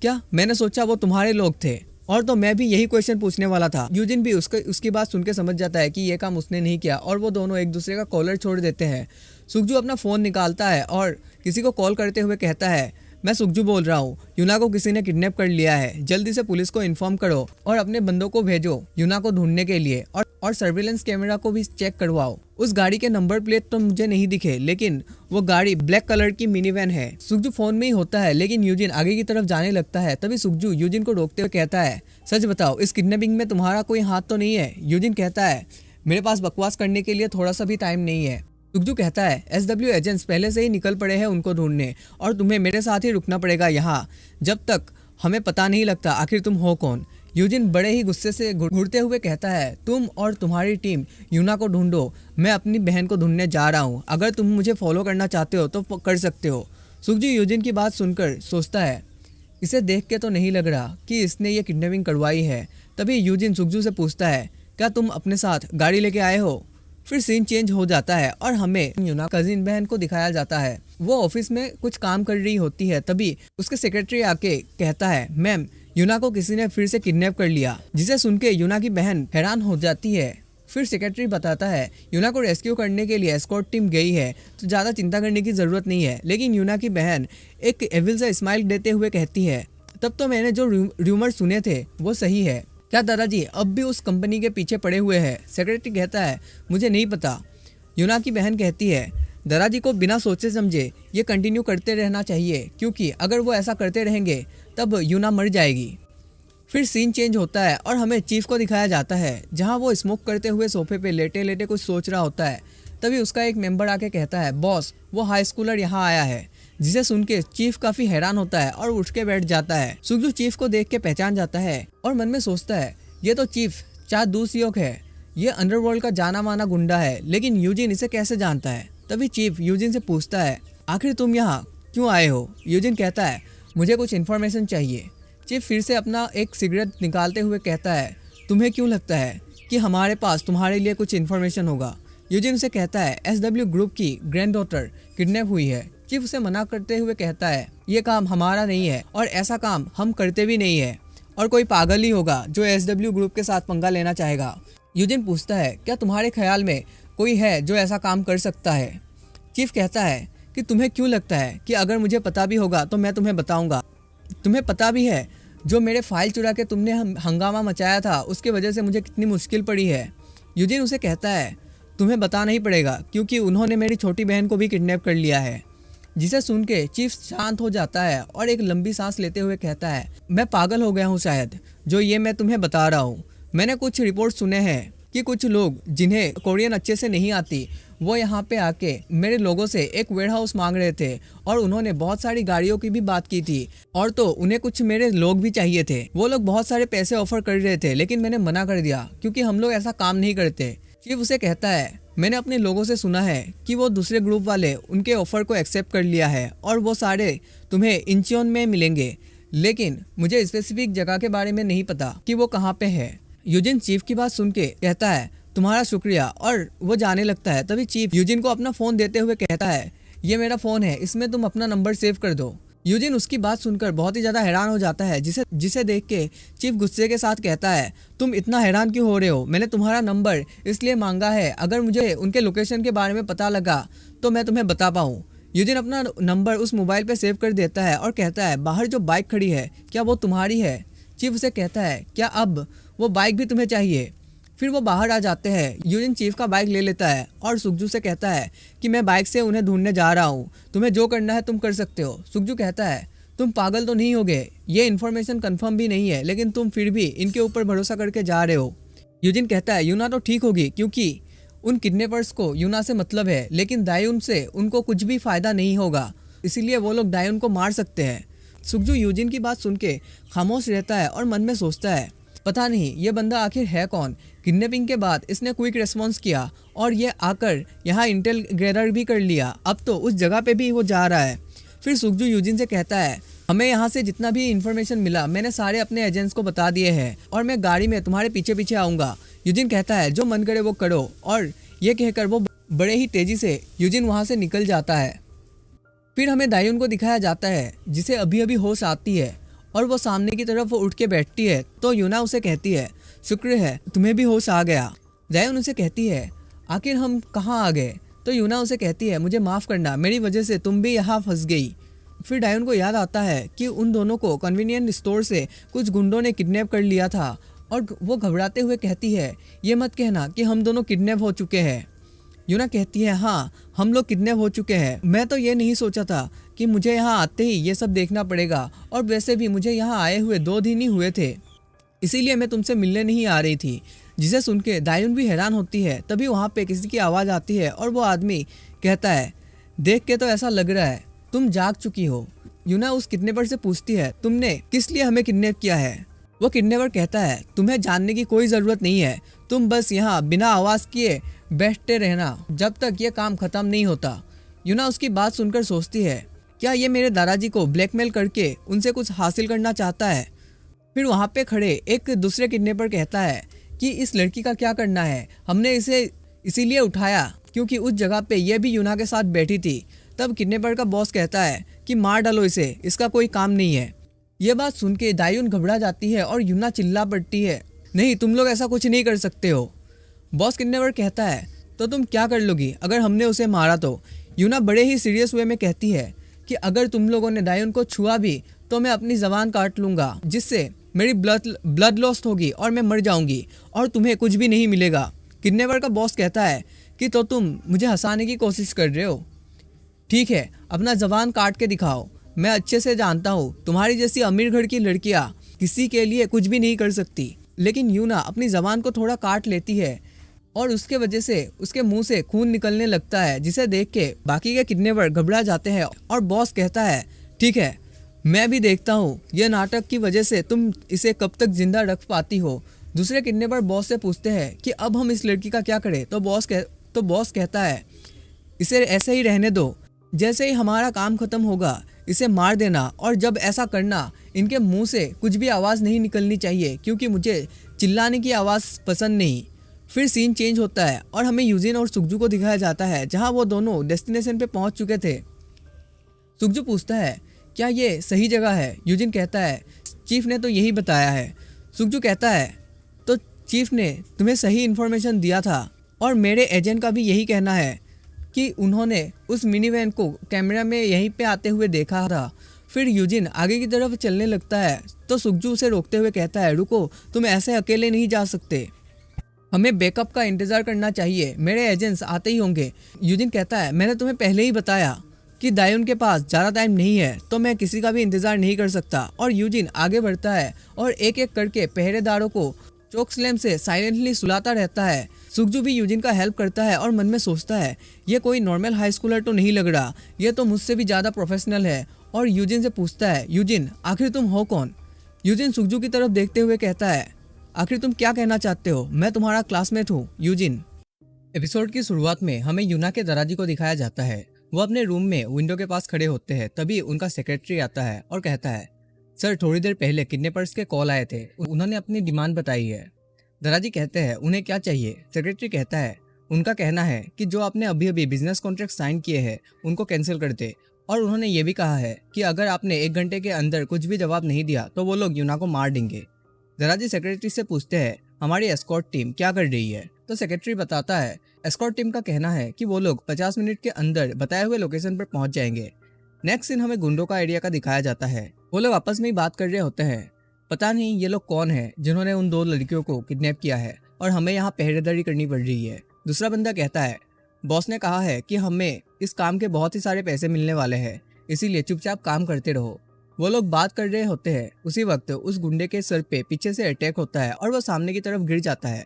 [SPEAKER 1] क्या, मैंने सोचा वो तुम्हारे लोग थे, और तो मैं भी यही क्वेश्चन पूछने वाला था। यूजिन भी उसकी बात सुन के समझ जाता है कि ये काम उसने नहीं किया और वो दोनों एक दूसरे का कॉलर छोड़ देते हैं। सुखजू अपना फ़ोन निकालता है और किसी को कॉल करते हुए कहता है मैं सुखजू बोल रहा हूँ, यूना को किसी ने किडनैप कर लिया है, जल्दी से पुलिस को इन्फॉर्म करो और अपने बंदों को भेजो यूना को ढूंढने के लिए, और सर्विलेंस कैमरा को भी चेक करवाओ। उस गाड़ी के नंबर प्लेट तो मुझे नहीं दिखे, लेकिन वो गाड़ी ब्लैक कलर की मिनी वैन है। सुखजू फोन में ही होता है, लेकिन यूजिन आगे की तरफ जाने लगता है। तभी सुखजू यूजिन को रोकते हुए कहता है सच बताओ, इस किडनैपिंग में तुम्हारा कोई हाथ तो नहीं है। यूजिन कहता है मेरे पास बकवास करने के लिए थोड़ा सा भी टाइम नहीं है। सुखजू कहता है SW एजेंट्स पहले से ही निकल पड़े हैं उनको ढूंढने, और तुम्हें मेरे साथ ही रुकना पड़ेगा यहाँ जब तक हमें पता नहीं लगता आखिर तुम हो कौन। यूजिन बड़े ही गुस्से से घूरते हुए कहता है तुम और तुम्हारी टीम यूना को ढूंढो, मैं अपनी बहन को ढूंढने जा रहा हूँ, अगर तुम मुझे फॉलो करना चाहते हो तो कर सकते हो। सुखजू यूजिन की बात सुनकर सोचता है इसे देख के तो नहीं लग रहा कि इसने ये किडनैपिंग करवाई है। तभी यूजिन सुखजू से पूछता है क्या तुम अपने साथ गाड़ी लेके आए हो। फिर सीन चेंज हो जाता है और हमें यूना कजिन बहन को दिखाया जाता है। वो ऑफिस में कुछ काम कर रही होती है, तभी उसके सेक्रेटरी आके कहता है मैम यूना को किसी ने फिर से किडनैप कर लिया, जिसे सुन के यूना की बहन हैरान हो जाती है। फिर सेक्रेटरी बताता है यूना को रेस्क्यू करने के लिए एस्कॉर्ट टीम गई है, तो ज़्यादा चिंता करने की ज़रूरत नहीं है। लेकिन यूना की बहन एक एविल सा स्माइल देते हुए कहती है तब तो मैंने जो रूमर सुने थे वो सही है, क्या दादाजी अब भी उस कंपनी के पीछे पड़े हुए हैं। सेक्रेटरी कहता है मुझे नहीं पता। यूना की बहन कहती है दादाजी को बिना सोचे समझे ये कंटिन्यू करते रहना चाहिए, क्योंकि अगर वो ऐसा करते रहेंगे तब यूना मर जाएगी। फिर सीन चेंज होता है और हमें चीफ को दिखाया जाता है, जहां वो स्मोक करते हुए सोफे पे लेटे लेटे कुछ सोच रहा होता है। तभी उसका एक मेंबर आके कहता है बॉस वो हाई स्कूलर यहाँ आया है, जिसे सुन के चीफ काफी हैरान होता है और उठ के बैठ जाता है। सुखजू चीफ को देख के पहचान जाता है और मन में सोचता है ये तो चीफ चादू सियोक है, ये अंडरवर्ल्ड का जाना माना गुंडा है, लेकिन यूजिन इसे कैसे जानता है। तभी चीफ यूजिन से पूछता है आखिर तुम यहाँ क्यों आए हो। यूजिन कहता है मुझे कुछ इन्फॉर्मेशन चाहिए। चीफ फिर से अपना एक सिगरेट निकालते हुए कहता है तुम्हें क्यों लगता है कि हमारे पास तुम्हारे लिए कुछ इन्फॉर्मेशन होगा। यूजिन उसे कहता है SW ग्रुप की ग्रैंड डॉटर किडनैप हुई है। चीफ उसे मना करते हुए कहता है ये काम हमारा नहीं है और ऐसा काम हम करते भी नहीं है, और कोई पागल ही होगा जो SW ग्रुप के साथ पंगा लेना चाहेगा। यूजिन पूछता है क्या तुम्हारे ख्याल में कोई है जो ऐसा काम कर सकता है। चीफ कहता है कि तुम्हें क्यों लगता है कि अगर मुझे पता भी होगा तो मैं तुम्हें बताऊंगा। तुम्हें पता भी है जो मेरे फाइल चुरा के तुमने हंगामा मचाया था उसके वजह से मुझे कितनी मुश्किल पड़ी है। यूजिन उसे कहता है तुम्हें बता नहीं पड़ेगा, क्योंकि उन्होंने मेरी छोटी बहन को भी किडनैप कर लिया है। जिसे सुन के चीफ शांत हो जाता है और एक लंबी सांस लेते हुए कहता है मैं पागल हो गया हूँ शायद, जो ये मैं तुम्हें बता रहा हूँ। मैंने कुछ रिपोर्ट सुने हैं कि कुछ लोग जिन्हें कोरियन अच्छे से नहीं आती वो यहाँ पे आके मेरे लोगों से एक वेयरहाउस मांग रहे थे, और उन्होंने बहुत सारी गाड़ियों की भी बात की थी, और तो उन्हें कुछ मेरे लोग भी चाहिए थे। वो लोग बहुत सारे पैसे ऑफर कर रहे थे, लेकिन मैंने मना कर दिया क्योंकि हम लोग ऐसा काम नहीं करते। चीफ उसे कहता है मैंने अपने लोगों से सुना है कि वो दूसरे ग्रुप वाले उनके ऑफर को एक्सेप्ट कर लिया है और वो सारे तुम्हें इंचियोन में मिलेंगे, लेकिन मुझे स्पेसिफिक जगह के बारे में नहीं पता कि वो कहाँ पे है। यूजिन चीफ की बात सुन के कहता है तुम्हारा शुक्रिया, और वो जाने लगता है। तभी चीफ यूजिन को अपना फ़ोन देते हुए कहता है ये मेरा फ़ोन है, इसमें तुम अपना नंबर सेव कर दो। यूजिन उसकी बात सुनकर बहुत ही ज़्यादा हैरान हो जाता है, जिसे देख के चीफ गुस्से के साथ कहता है तुम इतना हैरान क्यों हो रहे हो, मैंने तुम्हारा नंबर इसलिए मांगा है अगर मुझे उनके लोकेशन के बारे में पता लगा तो मैं तुम्हें बता पाऊँ। यूजिन अपना नंबर उस मोबाइल पे सेव कर देता है और कहता है बाहर जो बाइक खड़ी है क्या वो तुम्हारी है। चीफ उसे कहता है क्या अब वो बाइक भी तुम्हें चाहिए। फिर वो बाहर आ जाते हैं। यूजिन चीफ का बाइक ले लेता है और सुखजू से कहता है कि मैं बाइक से उन्हें ढूंढने जा रहा हूँ, तुम्हें जो करना है तुम कर सकते हो। सुखजू कहता है तुम पागल तो नहीं हो गए, ये इन्फॉर्मेशन कंफर्म भी नहीं है, लेकिन तुम फिर भी इनके ऊपर भरोसा करके जा रहे हो। यूजिन कहता है यूना तो ठीक होगी, क्योंकि उन किडनैपर्स को यूना से मतलब है, लेकिन दायून से उनको कुछ भी फायदा नहीं होगा, इसीलिए वो लोग दायून को मार सकते हैं। सुखजू यूजिन की बात सुन के खामोश रहता है और मन में सोचता है पता नहीं ये बंदा आखिर है कौन। किडनैपिंग के बाद इसने क्विक रिस्पॉन्स किया और ये आकर यहाँ इंटेल गैदर भी कर लिया, अब तो उस जगह पे भी वो जा रहा है। फिर सुखजू यूजिन से कहता है हमें यहाँ से जितना भी इन्फॉर्मेशन मिला मैंने सारे अपने एजेंट्स को बता दिए हैं और मैं गाड़ी में तुम्हारे पीछे पीछे आऊँगा। यूजिन कहता है जो मन करे वो करो, और ये कहकर वो बड़े ही तेजी से यूजिन वहाँ से निकल जाता है। फिर हमें दायून को दिखाया जाता है जिसे अभी अभी होश आती है और वो सामने की तरफ उठ के बैठती है, तो यूना उसे कहती है शुक्र है तुम्हें भी होश आ गया। दायून उसे कहती है आखिर हम कहाँ आ गए, तो यूना उसे कहती है मुझे माफ़ करना, मेरी वजह से तुम भी यहाँ फंस गई। फिर दायून को याद आता है कि उन दोनों को कन्वीनियंट स्टोर से कुछ गुंडों ने किडनैप कर लिया था, और वो घबराते हुए कहती है ये मत कहना कि हम दोनों किडनैप हो चुके हैं। यूना कहती है हाँ हम लोग किडनैप हो चुके हैं, मैं तो ये नहीं सोचा था कि मुझे यहाँ आते ही ये सब देखना पड़ेगा, और वैसे भी मुझे यहाँ आए हुए 2 दिन ही हुए थे, इसीलिए मैं तुमसे मिलने नहीं आ रही थी। जिसे सुन के दायून भी हैरान होती है। तभी वहाँ पे किसी की आवाज़ आती है और वो आदमी कहता है देख के तो ऐसा लग रहा है तुम जाग चुकी हो। यूना उस किडनैपर से पूछती है तुमने किस लिए हमें किडनैप किया है। वो किडनैपर कहता है तुम्हें जानने की कोई ज़रूरत नहीं है, तुम बस यहाँ बिना आवाज़ किए बैठते रहना जब तक ये काम ख़त्म नहीं होता। यूना उसकी बात सुनकर सोचती है क्या ये मेरे दादाजी को ब्लैकमेल करके उनसे कुछ हासिल करना चाहता है। फिर वहाँ पे खड़े एक दूसरे किडनैपर कहता है कि इस लड़की का क्या करना है, हमने इसे इसीलिए उठाया क्योंकि उस जगह पे ये भी यूना के साथ बैठी थी। तब किडनैपर का बॉस कहता है कि मार डालो इसे, इसका कोई काम नहीं है। ये बात सुन के दायून घबरा जाती है और यूना चिल्ला पड़ती है नहीं तुम लोग ऐसा कुछ नहीं कर सकते हो। बॉस किडनैपर कहता है तो तुम क्या कर लोगी अगर हमने उसे मारा तो। यूना बड़े ही सीरियस वे में कहती है कि अगर तुम लोगों ने दायून को छुआ भी तो मैं अपनी ज़बान काट लूँगा, जिससे मेरी ब्लड लॉस होगी और मैं मर जाऊँगी और तुम्हें कुछ भी नहीं मिलेगा। किडनैपर का बॉस कहता है कि तो तुम मुझे हंसाने की कोशिश कर रहे हो, ठीक है अपना ज़बान काट के दिखाओ। मैं अच्छे से जानता हूँ तुम्हारी जैसी अमीर घर की लड़कियाँ किसी के लिए कुछ भी नहीं कर सकती। लेकिन यूना अपनी ज़बान को थोड़ा काट लेती है और उसके वजह से उसके मुंह से खून निकलने लगता है, जिसे देख के बाकी के किडनैपर घबरा जाते हैं। और बॉस कहता है ठीक है मैं भी देखता हूँ यह नाटक की वजह से तुम इसे कब तक जिंदा रख पाती हो। दूसरे किडनैपर बॉस से पूछते हैं कि अब हम इस लड़की का क्या करें। तो बॉस कहता है इसे ऐसे ही रहने दो, जैसे ही हमारा काम खत्म होगा इसे मार देना, और जब ऐसा करना इनके मुंह से कुछ भी आवाज़ नहीं निकलनी चाहिए क्योंकि मुझे चिल्लाने की आवाज़ पसंद नहीं। फिर सीन चेंज होता है और हमें यूजिन और सुखजू को दिखाया जाता है जहां वो दोनों डेस्टिनेशन पे पहुंच चुके थे। सुखजू पूछता है क्या ये सही जगह है। यूजिन कहता है चीफ ने तो यही बताया है। सुखजू कहता है तो चीफ ने तुम्हें सही इन्फॉर्मेशन दिया था और मेरे एजेंट का भी यही कहना है कि उन्होंने उस मिनी वैन को कैमरा में यहीं पे आते हुए देखा था। फिर यूजिन आगे की तरफ चलने लगता है तो सुखजू उसे रोकते हुए कहता है रुको तुम ऐसे अकेले नहीं जा सकते, हमें बैकअप का इंतज़ार करना चाहिए, मेरे एजेंट्स आते ही होंगे। यूजिन कहता है मैंने तुम्हें पहले ही बताया कि दायून के पास ज़्यादा टाइम नहीं है तो मैं किसी का भी इंतज़ार नहीं कर सकता। और यूजिन आगे बढ़ता है और एक एक करके पहरेदारों को चोक स्लैम से साइलेंटली सुलाता रहता है। सुखजू भी यूजिन का हेल्प करता है और मन में सोचता है ये कोई नॉर्मल हाई स्कूलर तो नहीं लग रहा, ये तो मुझसे भी ज़्यादा प्रोफेशनल है। और यूजिन से पूछता है यूजिन आखिर तुम हो कौन। यूजिन सुखजू की तरफ देखते हुए कहता है आखिर तुम क्या कहना चाहते हो, मैं तुम्हारा क्लासमेट हूँ यूजिन। एपिसोड की शुरुआत में हमें यूना के दादाजी को दिखाया जाता है। वो अपने रूम में विंडो के पास खड़े होते हैं। तभी उनका सेक्रेटरी आता है और कहता है सर थोड़ी देर पहले किडनैपर्स के कॉल आए थे, उन्होंने अपनी डिमांड बताई है। दादाजी कहते हैं उन्हें क्या चाहिए। सेक्रेटरी कहता है उनका कहना है कि जो आपने अभी अभी बिजनेस कॉन्ट्रैक्ट साइन किए हैं उनको कैंसिल कर दे, और उन्होंने ये भी कहा है कि अगर आपने 1 घंटे के अंदर कुछ भी जवाब नहीं दिया तो वो लोग यूना को मार देंगे। दादाजी सेक्रेटरी से पूछते हैं हमारी एस्कॉर्ट टीम क्या कर रही है। तो सेक्रेटरी बताता है एस्कॉर्ट टीम का कहना है कि वो लोग 50 मिनट के अंदर बताए हुए लोकेशन पर पहुंच जाएंगे। नेक्स्ट सीन हमें गुंडों का एरिया का दिखाया जाता है। वो लोग आपस में ही बात कर रहे होते हैं। पता नहीं ये लोग कौन है जिन्होंने उन 2 लड़कियों को किडनैप किया है और हमें यहाँ पहरेदारी करनी पड़ रही है। दूसरा बंदा कहता है, बॉस ने कहा है कि हमें इस काम के बहुत ही सारे पैसे मिलने वाले हैं, इसीलिए चुपचाप काम करते रहो। वो लोग बात कर रहे होते हैं, उसी वक्त उस गुंडे के सर पे पीछे से अटैक होता है और वो सामने की तरफ गिर जाता है।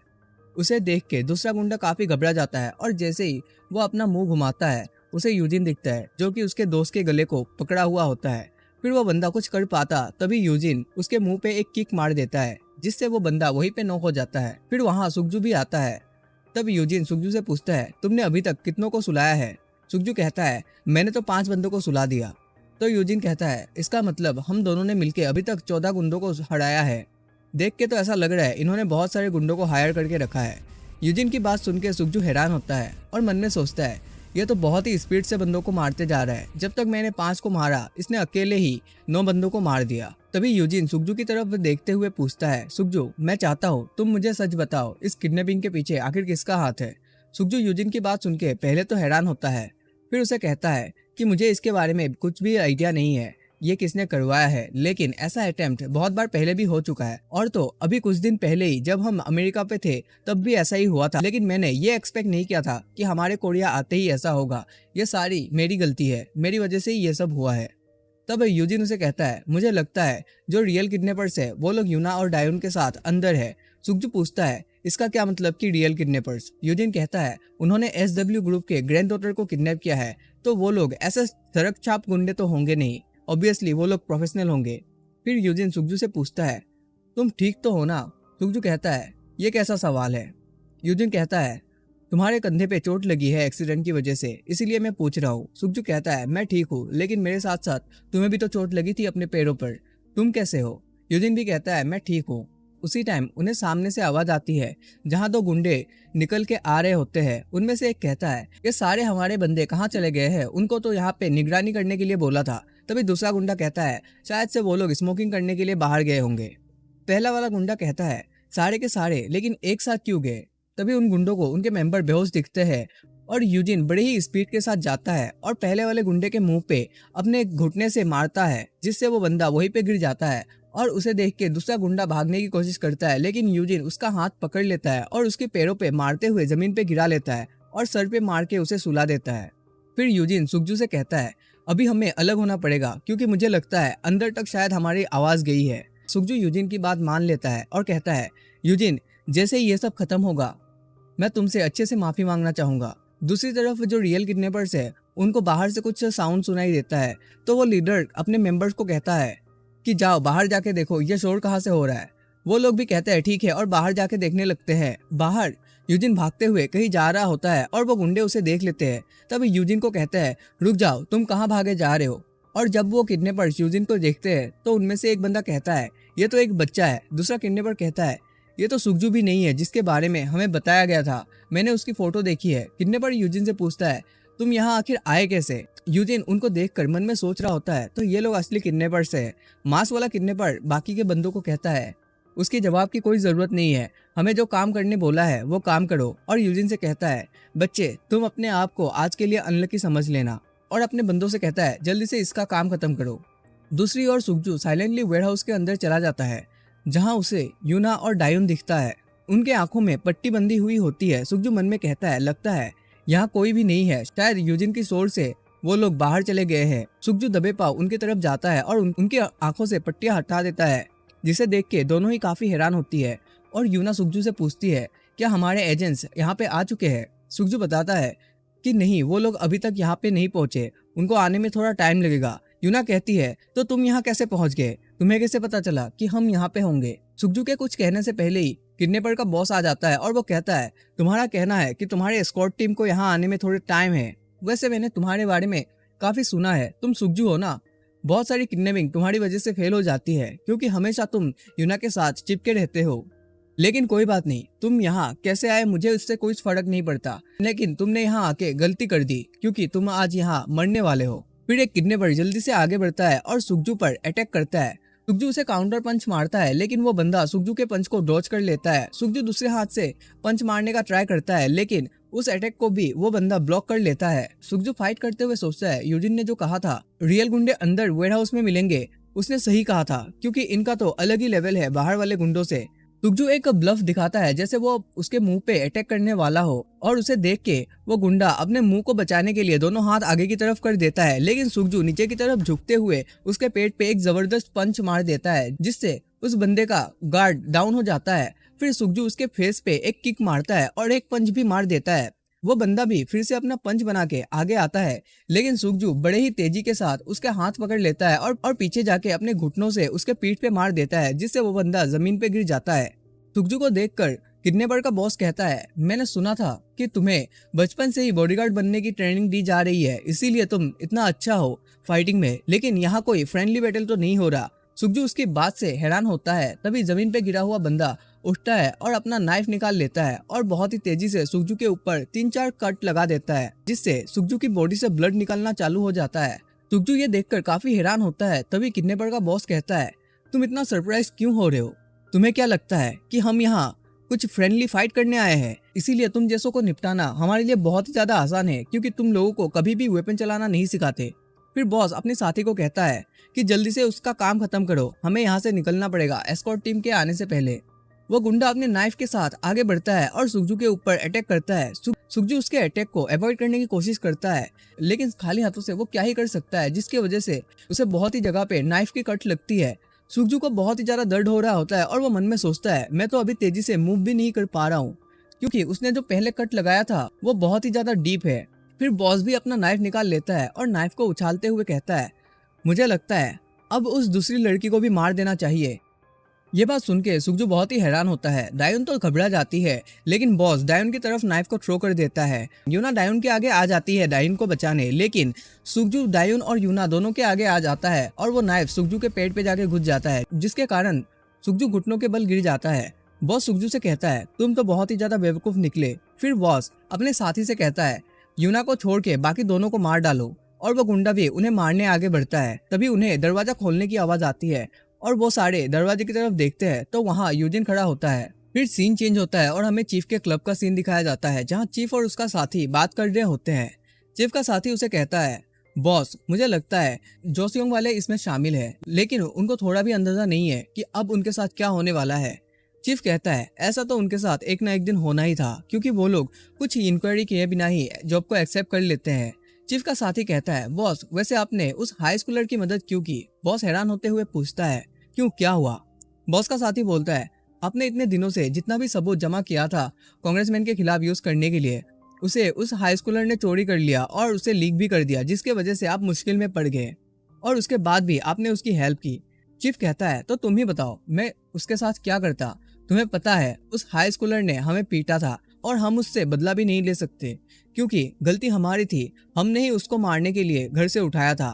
[SPEAKER 1] उसे देख के दूसरा गुंडा काफी घबरा जाता है और जैसे ही वो अपना मुंह घुमाता है उसे यूजिन दिखता है, जो कि उसके दोस्त के गले को पकड़ा हुआ होता है। फिर वो बंदा कुछ कर पाता तभी यूजिन उसके मुंह पे एक किक मार देता है, जिससे वो बंदा वहीं पे नॉक हो जाता है। फिर वहाँ सुगजू भी आता है। तब यूजिन सुगजू से पूछता है, तुमने अभी तक कितनों को सुलाया है? सुगजू कहता है, मैंने तो 5 बंदों को सुला दिया। तो यूजिन कहता है, इसका मतलब हम दोनों ने मिलकर अभी तक 14 गुंडों को हराया है। देख के तो ऐसा लग रहा है इन्होंने बहुत सारे गुंडों को हायर करके रखा है। यूजिन की बात सुन के सुगजू हैरान होता है और मन में सोचता है, यह तो बहुत ही स्पीड से बंदों को मारते जा रहा है। जब तक मैंने 5 को मारा, इसने अकेले ही 9 बंदों को मार दिया। तभी यूजिन सुगजू की तरफ देखते हुए पूछता है, सुगजू मैं चाहता हूँ तुम मुझे सच बताओ, इस किडनैपिंग के पीछे आखिर किसका हाथ है? सुगजू यूजिन की बात सुन के पहले तो हैरान होता है, फिर उसे कहता है कि मुझे इसके बारे में कुछ भी आइडिया नहीं है, ये किसने करवाया है, लेकिन ऐसा अटेम्प्ट बहुत बार पहले भी हो चुका है। और तो अभी कुछ दिन पहले ही जब हम अमेरिका पे थे तब भी ऐसा ही हुआ था, लेकिन मैंने ये एक्सपेक्ट नहीं किया था कि हमारे कोरिया आते ही ऐसा होगा। ये सारी मेरी गलती है, मेरी वजह से ही ये सब हुआ है। तब यूजिन उसे कहता है, मुझे लगता है जो रियल किडनैपर्स है वो लोग यूना और डायोन के साथ अंदर है। सुगजू पूछता है, इसका क्या मतलब कि रियल किडनैपर्स? यूजिन कहता है, उन्होंने SW ग्रुप के ग्रैंड डॉटर को किडनैप किया है, तो वो लोग ऐसे सड़क छाप गुंडे तो होंगे नहीं, ऑब्वियसली वो लोग प्रोफेशनल होंगे। फिर यूजिन सुगजू से पूछता है, तुम ठीक तो हो ना? सुगजू कहता है, ये कैसा सवाल है? यूजिन कहता है, तुम्हारे कंधे पे चोट लगी है एक्सीडेंट की वजह से, इसीलिए मैं पूछ रहा हूँ। सुगजू कहता है, मैं ठीक हूँ, लेकिन मेरे साथ साथ तुम्हें भी तो चोट लगी थी अपने पैरों पर, तुम कैसे हो? यूजिन भी कहता है, मैं ठीक हूँ। उसी टाइम उन्हें सामने से आवाज आती है, जहाँ 2 गुंडे निकल के आ रहे होते हैं। उनमें से एक कहता है, ये सारे हमारे बंदे कहाँ चले गए हैं? उनको तो यहाँ पे निगरानी करने के लिए बोला था। तभी दूसरा गुंडा कहता है, शायद से वो लोग स्मोकिंग करने के लिए बाहर गए होंगे। पहला वाला गुंडा कहता है, सारे के सारे लेकिन एक साथ क्यों गए? तभी उन गुंडों को उनके मेंबर बेहोश दिखते हैं और यूजिन बड़े ही स्पीड के साथ जाता है और पहले वाले गुंडे के मुंह पे अपने घुटने से मारता है, जिससे वो बंदा वहीं पे गिर जाता है। और उसे देख के दूसरा गुंडा भागने की कोशिश करता है, लेकिन यूजिन उसका हाथ पकड़ लेता है और उसके पैरों पे मारते हुए जमीन पे गिरा लेता है और सर पे मार के उसे सुला देता है। फिर यूजिन सुगजू से कहता है, अभी हमें अलग होना पड़ेगा, क्योंकि मुझे लगता है अंदर तक शायद हमारी आवाज गई है। सुगजू यूजिन की बात मान लेता है और कहता है, यूजिन जैसे ही ये सब खत्म होगा मैं तुमसे अच्छे से माफी मांगना चाहूंगा। दूसरी तरफ जो रियल किडनैपर्स है उनको बाहर से कुछ साउंड सुनाई देता है, तो वो लीडर अपने मेंबर्स को कहता है कि जाओ बाहर जाके देखो ये शोर कहाँ से हो रहा है। वो लोग भी कहते हैं ठीक है और बाहर जाके देखने लगते हैं। बाहर यूजिन भागते हुए कहीं जा रहा होता है और वो गुंडे उसे देख लेते हैं। तब यूजिन को कहते हैं, रुक जाओ, तुम कहाँ भागे जा रहे हो? और जब वो किडनैपर्स यूजिन को देखते हैं तो उनमें से एक बंदा कहता है, ये तो एक बच्चा है। दूसरा किडनैपर कहता है, ये तो सुगजू भी नहीं है जिसके बारे में हमें बताया गया था, मैंने उसकी फोटो देखी है। किडनैपर यूजिन से पूछता है, तुम यहाँ आखिर आए कैसे? यूजिन उनको देखकर मन में सोच रहा होता है, तो ये लोग असली किडनैपर्स है। मांस वाला किडनैपर बाकी के बंदों को कहता है, उसके जवाब की कोई जरूरत नहीं है, हमें जो काम करने बोला है वो काम करो। और यूजिन से कहता है, बच्चे तुम अपने आप को आज के लिए अनलकी समझ लेना। और अपने बंदों से कहता है, जल्दी से इसका काम खत्म करो। दूसरी ओर सुगजू साइलेंटली वेयरहाउस के अंदर चला जाता है, जहाँ उसे यूना और डायोन दिखता है। उनके आंखों में पट्टी बंधी हुई होती है। सुगजू मन में कहता है, लगता है यहाँ कोई भी नहीं है, शायद यूजिन की शोर से वो लोग बाहर चले गए हैं। सुगजू दबे पाव उनकी तरफ जाता है और उनकी आंखों से पट्टियां हटा देता है, जिसे देख के दोनों ही काफी हैरान होती है। और यूना सुगजू से पूछती है, क्या हमारे एजेंट्स यहाँ पे आ चुके हैं? सुगजू बताता है कि नहीं, वो लोग अभी तक यहाँ पे नहीं पहुंचे, उनको आने में थोड़ा टाइम लगेगा। यूना कहती है, तो तुम यहाँ कैसे पहुंच गए? तुम्हें कैसे पता चला कि हम यहाँ पे होंगे? सुगजू के कुछ कहने से पहले ही किडनैपर का बॉस आ जाता है और वो कहता है, तुम्हारा कहना है कि तुम्हारे एस्कॉर्ट टीम को यहाँ आने में थोड़े टाइम है। वैसे मैंने तुम्हारे बारे में काफी सुना है, तुम सुगजू हो ना? बहुत सारी किडनैपिंग तुम्हारी वजह से फेल हो जाती है, क्योंकि हमेशा तुम यूना के साथ चिपके रहते हो। लेकिन कोई बात नहीं, तुम यहाँ कैसे आए मुझे उससे कोई फर्क नहीं पड़ता, लेकिन तुमने यहाँ आके गलती कर दी, क्योंकि तुम आज यहाँ मरने वाले हो। फिर एक किडनैपर जल्दी से आगे बढ़ता है और सुगजू पर अटैक करता है। सुगजू उसे काउंटर पंच मारता है, लेकिन वो बंदा सुगजू के पंच को डॉज कर लेता है। सुगजू दूसरे हाथ से पंच मारने का ट्राई करता है, लेकिन उस अटैक को भी वो बंदा ब्लॉक कर लेता है। सुगजू फाइट करते हुए सोचता है, यूजिन ने जो कहा था रियल गुंडे अंदर वेयरहाउस में मिलेंगे, उसने सही कहा था, क्योंकि इनका तो अलग ही लेवल है बाहर वाले गुंडों से। सुगजू एक ब्लफ दिखाता है जैसे वो उसके मुंह पे अटैक करने वाला हो, और उसे देख के वो गुंडा अपने मुंह को बचाने के लिए दोनों हाथ आगे की तरफ कर देता है, लेकिन सुगजू नीचे की तरफ झुकते हुए उसके पेट पे एक जबरदस्त पंच मार देता है जिससे उस बंदे का गार्ड डाउन हो जाता है। फिर सुगजू उसके फेस पे एक किक मारता है और एक पंच भी मार देता है। वो बंदा भी फिर से अपना पंच बना के आगे आता है, लेकिन सुगजू बड़े ही तेजी के साथ उसके हाथ पकड़ लेता है और पीछे जाके अपने घुटनों से उसके पीठ पे मार देता है, जिससे वो बंदा जमीन पे गिर जाता है। सुगजू को देखकर किडनैपर का बॉस कहता है, मैंने सुना था कि तुम्हें बचपन से ही बॉडीगार्ड बनने की ट्रेनिंग दी जा रही है, इसीलिए तुम इतना अच्छा हो फाइटिंग में, लेकिन यहाँ कोई फ्रेंडली बैटल तो नहीं हो रहा। सुगजू उसकी बात से हैरान होता है। तभी जमीन पे गिरा हुआ बंदा उठता है और अपना नाइफ निकाल लेता है और बहुत ही तेजी से सुगजू के ऊपर 3-4 कट लगा देता है, जिससे सुगजू की बॉडी से ब्लड निकलना चालू हो जाता है। सुगजू ये देखकर काफी हैरान होता है। तभी किडनैपर का बॉस कहता है, तुम इतना सरप्राइज क्यों हो रहे हो? तुम्हें क्या लगता है कि हम यहाँ कुछ फ्रेंडली फाइट करने आए हैं? इसीलिए तुम जैसों को निपटाना हमारे लिए बहुत ही ज्यादा आसान है, क्योंकि तुम लोगों को कभी भी वेपन चलाना नहीं सिखाते। फिर बॉस अपने साथी को कहता है कि जल्दी से उसका काम खत्म करो, हमें यहाँ से निकलना पड़ेगा एस्कॉर्ट टीम के आने से पहले। वो गुंडा अपने नाइफ के साथ आगे बढ़ता है और सुगजू के ऊपर अटैक करता है। सुगजू उसके अटैक को अवॉइड करने की कोशिश करता है, लेकिन खाली हाथों से वो क्या ही कर सकता है, जिसकी वजह से उसे बहुत ही जगह पे नाइफ की कट लगती है। सुगजू को बहुत ही ज्यादा दर्द हो रहा होता है और वो मन में सोचता है, मैं तो अभी तेजी से मूव भी नहीं कर पा रहा हूँ, क्योंकि उसने जो पहले कट लगाया था वो बहुत ही ज्यादा डीप है। फिर बॉस भी अपना नाइफ निकाल लेता है और नाइफ को उछालते हुए कहता है, मुझे लगता है अब उस दूसरी लड़की को भी मार देना चाहिए। ये बात सुन के सुगजू बहुत ही हैरान होता है। डायोन तो घबरा जाती है, लेकिन बॉस डायोन की तरफ नाइफ को थ्रो कर देता है। यूना डायोन के आगे आ जाती है डायोन को बचाने, लेकिन सुगजू डायोन और यूना दोनों के आगे आ जाता है और वो नाइफ सुगजू के पेट पे जाके घुस जाता है, जिसके कारण सुगजू घुटनों के बल गिर जाता है। बॉस सुगजू से कहता है, तुम तो बहुत ही ज्यादा बेवकूफ निकले। फिर बॉस अपने साथी से कहता है, यूना को छोड़ के बाकी दोनों को मार डालो, और वो गुंडा भी उन्हें मारने आगे बढ़ता है। तभी उन्हें दरवाजा खोलने की आवाज आती है और वो सारे दरवाजे की तरफ देखते हैं तो वहाँ यूजिन खड़ा होता है। फिर सीन चेंज होता है और हमें चीफ के क्लब का सीन दिखाया जाता है, जहाँ चीफ और उसका साथी बात कर रहे होते हैं। चीफ का साथी उसे कहता है, बॉस मुझे लगता है जोसियोंग वाले इसमें शामिल है, लेकिन उनको थोड़ा भी अंदाजा नहीं है कि अब उनके साथ क्या होने वाला है। चीफ कहता है, ऐसा तो उनके साथ एक ना एक दिन होना ही था, क्योंकि वो लोग कुछ इंक्वायरी किए बिना ही जॉब को एक्सेप्ट कर लेते हैं। चीफ का साथी कहता है, बॉस वैसे आपने उस हाई स्कूलर की मदद क्यों की? बॉस हैरान होते हुए पूछता है, क्यों, क्या हुआ? बॉस का साथी बोलता है, आपने इतने दिनों से जितना भी सबूत जमा किया था कांग्रेसमैन के खिलाफ यूज करने के लिए, उसे उस हाई स्कूलर ने चोरी कर लिया और उसे लीक भी कर दिया, जिसके वजह से आप मुश्किल में पड़ गए, और उसके बाद भी आपने उसकी हेल्प की। चीफ कहता है, तो तुम ही बताओ मैं उसके साथ क्या करता? तुम्हें पता है उस हाई स्कूलर ने हमें पीटा था और हम उससे बदला भी नहीं ले सकते, क्योंकि गलती हमारी थी, हमने ही उसको मारने के लिए घर से उठाया था।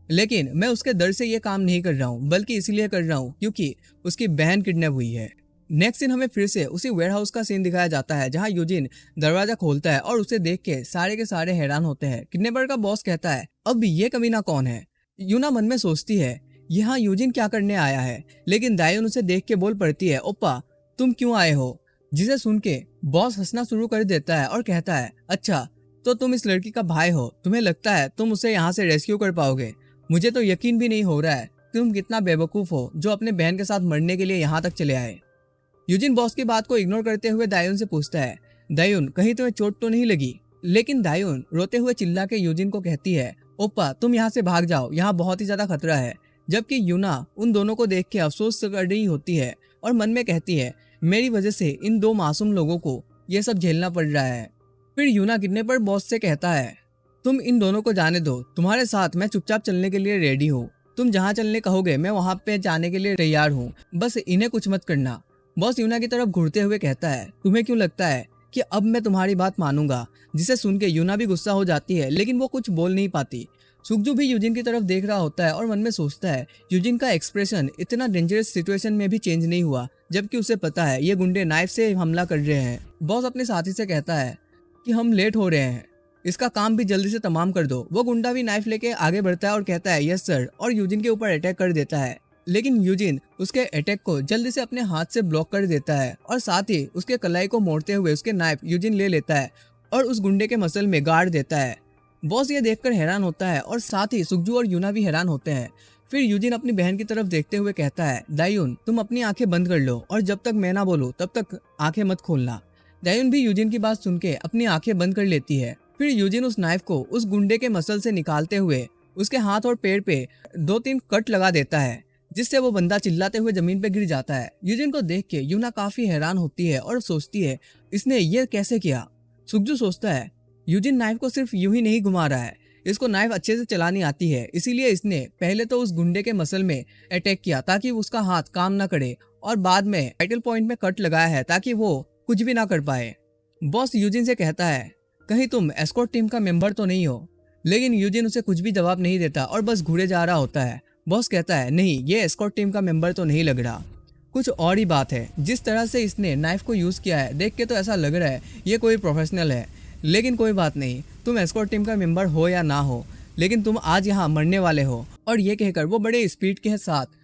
[SPEAKER 1] लेकिन मैं उसके डर से ये काम नहीं कर रहा हूँ, बल्कि इसीलिए कर रहा हूँ क्योंकि उसकी बहन किडनैप हुई है। नेक्स्ट सीन हमें फिर से उसी वेयरहाउस का सीन दिखाया जाता है, जहाँ यूजिन दरवाजा खोलता है और उसे देख के सारे हैरान होते हैं। किडनैपर का बॉस कहता है, अब ये कमीना कौन है? यूना मन में सोचती है, यहाँ यूजिन क्या करने आया है, लेकिन दायोन उसे देख के बोल पड़ती है, ओप्पा तुम क्यों आए हो? जिसे सुन के बॉस हंसना शुरू कर देता है और कहता है, अच्छा तो तुम इस लड़की का भाई हो, तुम्हें लगता है तुम उसे यहाँ से रेस्क्यू कर पाओगे? मुझे तो यकीन भी नहीं हो रहा है तुम कितना बेवकूफ हो जो अपने बहन के साथ मरने के लिए यहाँ तक चले आए। यूजिन बॉस की बात को इग्नोर करते हुए दायोन से पूछता है, दायोन कहीं तुम्हें चोट तो नहीं लगी? लेकिन दायोन रोते हुए चिल्ला के यूजिन को कहती है, ओप्पा तुम यहाँ से भाग जाओ, यहाँ बहुत ही ज्यादा खतरा है। जबकि यूना उन दोनों को देख के अफसोस कर रही होती है और मन में कहती है, मेरी वजह से इन दो मासूम लोगों को ये सब झेलना पड़ रहा है। फिर यूना किडनैपर बॉस से कहता है, तुम इन दोनों को जाने दो, तुम्हारे साथ मैं चुपचाप चलने के लिए रेडी हूँ, तुम जहाँ चलने कहोगे मैं वहाँ पे जाने के लिए तैयार हूँ, बस इन्हें कुछ मत करना। बॉस यूना की तरफ घूरते हुए कहता है, तुम्हें क्यों लगता है कि अब मैं तुम्हारी बात मानूंगा? जिसे सुन के यूना भी गुस्सा हो जाती है, लेकिन वो कुछ बोल नहीं पाती। सुगजू भी यूजिन की तरफ देख रहा होता है और मन में सोचता है, यूजिन का एक्सप्रेशन इतना डेंजरस सिचुएशन में भी चेंज नहीं हुआ, जबकि उसे पता है ये गुंडे नाइफ से हमला कर रहे हैं। बॉस अपने साथी से कहता है कि हम लेट हो रहे हैं, इसका काम भी जल्दी से तमाम कर दो। वो गुंडा भी नाइफ लेके आगे बढ़ता है और कहता है, यस सर, और यूजिन के ऊपर अटैक कर देता है। लेकिन यूजिन उसके अटैक को जल्दी से अपने हाथ से ब्लॉक कर देता है और साथ ही उसके कलाई को मोड़ते हुए उसके नाइफ यूजिन ले लेता है और उस गुंडे के मसल में गाड़ देता है। बॉस ये देखकर हैरान होता है और साथ ही सुगजू और यूना भी हैरान होते हैं। फिर यूजिन अपनी बहन की तरफ देखते हुए कहता है, दायुन तुम अपनी आंखें बंद कर लो और जब तक मैं ना बोलूं तब तक आंखें मत खोलना। दायुन भी यूजिन की बात सुन के अपनी आंखें बंद कर लेती है। फिर यूजिन उस नाइफ को उस गुंडे के मसल से निकालते हुए उसके हाथ और पैर पे 2-3 कट लगा देता है, जिससे वो बंदा चिल्लाते हुए जमीन पे गिर जाता है। यूजिन को देख के यूना काफी हैरान होती है और सोचती है इसने ये कैसे किया। सुक्जू सोचता है यूजिन नाइफ को सिर्फ यूं ही नहीं घुमा रहा है, इसको नाइफ अच्छे से चलानी आती है, इसीलिए इसने पहले तो उस गुंडे के मसल में अटैक किया ताकि उसका हाथ काम ना करे और बाद में वाइटल पॉइंट में कट लगाया है ताकि वो कुछ भी ना कर पाए। बॉस यूजिन से कहता है कहीं तुम एस्कॉर्ट टीम का मेंबर तो नहीं हो, लेकिन यूजिन उसे कुछ भी जवाब नहीं देता और बस घूरे जा रहा होता है। बॉस कहता है नहीं, ये एस्कॉर्ट टीम का मेंबर तो नहीं लग रहा, कुछ और ही बात है। जिस तरह से इसने नाइफ को यूज किया है देख के तो ऐसा लग रहा है ये कोई प्रोफेशनल है, लेकिन कोई बात नहीं, तुम एस्कॉर्ट टीम का मेंबर हो या ना हो, लेकिन तुम आज यहाँ मरने वाले हो। और ये कहकर वो बड़े स्पीड के साथ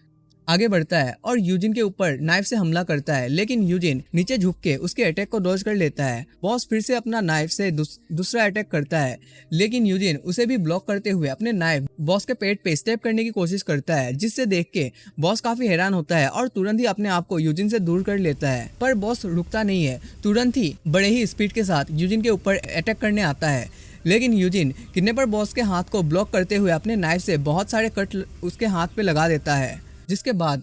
[SPEAKER 1] आगे बढ़ता है और यूजिन के ऊपर नाइफ से हमला करता है, लेकिन यूजिन नीचे झुक के उसके अटैक को डॉज कर लेता है। बॉस फिर से अपना नाइफ से दूसरा अटैक करता है, लेकिन यूजिन उसे भी ब्लॉक करते हुए अपने नाइफ बॉस के पेट पे स्टेप करने की कोशिश करता है, जिससे देख के बॉस काफी हैरान होता है और तुरंत ही अपने आप को यूजिन से दूर कर लेता है। पर बॉस रुकता नहीं है, तुरंत ही बड़े ही स्पीड के साथ यूजिन के ऊपर अटैक करने आता है, लेकिन यूजिन किडनैपर बॉस के हाथ को ब्लॉक करते हुए अपने नाइफ से बहुत सारे कट उसके हाथ पे लगा देता है। जिसके बाद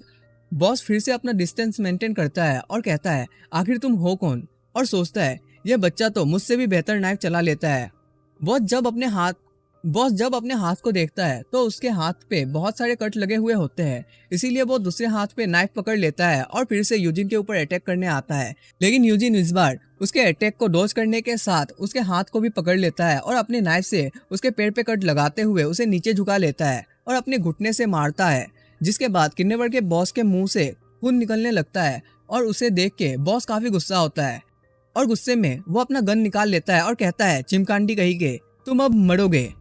[SPEAKER 1] बॉस फिर से अपना डिस्टेंस मेंटेन करता है और कहता है आखिर तुम हो कौन, और सोचता है यह बच्चा तो मुझसे भी बेहतर नाइफ चला लेता है। बॉस जब अपने हाथ को देखता है तो उसके हाथ पे बहुत सारे कट लगे हुए होते हैं, इसीलिए वो दूसरे हाथ पे नाइफ पकड़ लेता है और फिर से यूजिन के ऊपर अटैक करने आता है। लेकिन यूजिन इस बार उसके अटैक को डॉज करने के साथ उसके हाथ को भी पकड़ लेता है और अपने नाइफ से उसके पैर पे कट लगाते हुए उसे नीचे झुका लेता है और अपने घुटने से मारता है। जिसके बाद किडनैपर के बॉस के मुंह से खून निकलने लगता है और उसे देख के बॉस काफी गुस्सा होता है और गुस्से में वो अपना गन निकाल लेता है और कहता है चिमकांडी कहीं के, तुम अब मरोगे।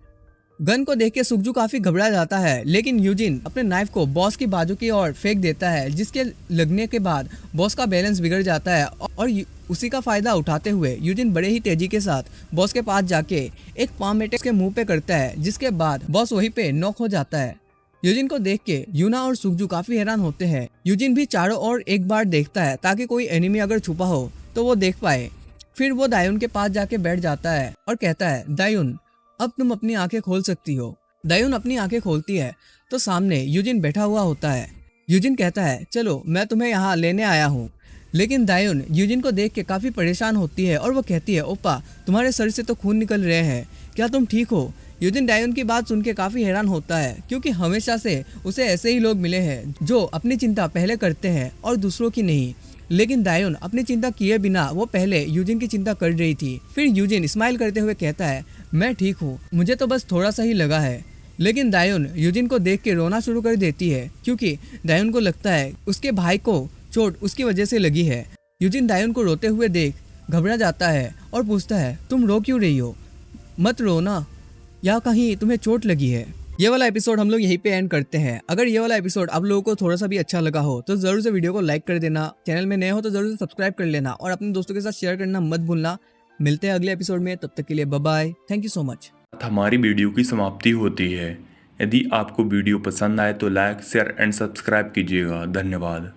[SPEAKER 1] गन को देख के सुक्जू काफी घबरा जाता है, लेकिन यूजिन अपने नाइफ को बॉस की बाजू की ओर फेंक देता है, जिसके लगने के बाद बॉस का बैलेंस बिगड़ जाता है और उसी का फायदा उठाते हुए यूजिन बड़े ही तेजी के साथ बॉस के पास जाके एक पाम अटैक के मुंह पे करता है, जिसके बाद बॉस वहीं पे नॉक हो जाता है। यूजिन को देख के यूना और सुक्जू काफी हैरान होते हैं। यूजिन भी चारों ओर एक बार देखता है ताकि कोई एनिमी अगर छुपा हो तो वो देख पाए। फिर वो दायुन के पास जाके बैठ जाता है और कहता है दायुन अब तुम अपनी आंखें खोल सकती हो। दायुन अपनी आंखें खोलती है तो सामने यूजिन बैठा हुआ होता है। यूजिन कहता है चलो मैं तुम्हें यहाँ लेने आया हूँ, लेकिन दायुन यूजिन को देख के काफी परेशान होती है और वो कहती है ओप्पा तुम्हारे सर से तो खून निकल रहे हैं, क्या तुम ठीक हो। यूजिन दायुन की बात सुन के काफी हैरान होता है, क्योंकि हमेशा से उसे ऐसे ही लोग मिले हैं जो अपनी चिंता पहले करते हैं और दूसरों की नहीं, लेकिन दायुन अपनी चिंता किए बिना वो पहले यूजिन की चिंता कर रही थी। फिर यूजिन स्माइल करते हुए कहता है मैं ठीक हूँ, मुझे तो बस थोड़ा सा ही लगा है। लेकिन दायुन यूजिन को देख के रोना शुरू कर देती है, क्योंकि दायुन को लगता है उसके भाई को चोट उसकी वजह से लगी है। यूजिन दायुन को रोते हुए देख घबरा जाता है और पूछता है तुम रो क्यों रही हो, मत रो ना, या कहीं तुम्हें चोट लगी है। ये वाला एपिसोड हम लोग यहीं पे एंड करते हैं। अगर ये वाला एपिसोड आप लोगों को थोड़ा सा भी अच्छा लगा हो तो जरूर से वीडियो को लाइक कर देना, चैनल में नए हो तो जरूर से सब्सक्राइब कर लेना और अपने दोस्तों के साथ शेयर करना मत भूलना। मिलते हैं अगले एपिसोड में, तब तक के लिए bye bye, thank you so much.
[SPEAKER 2] हमारी वीडियो की समाप्ति होती है। यदि आपको वीडियो पसंद आए तो लाइक शेयर एंड सब्सक्राइब कीजिएगा। धन्यवाद।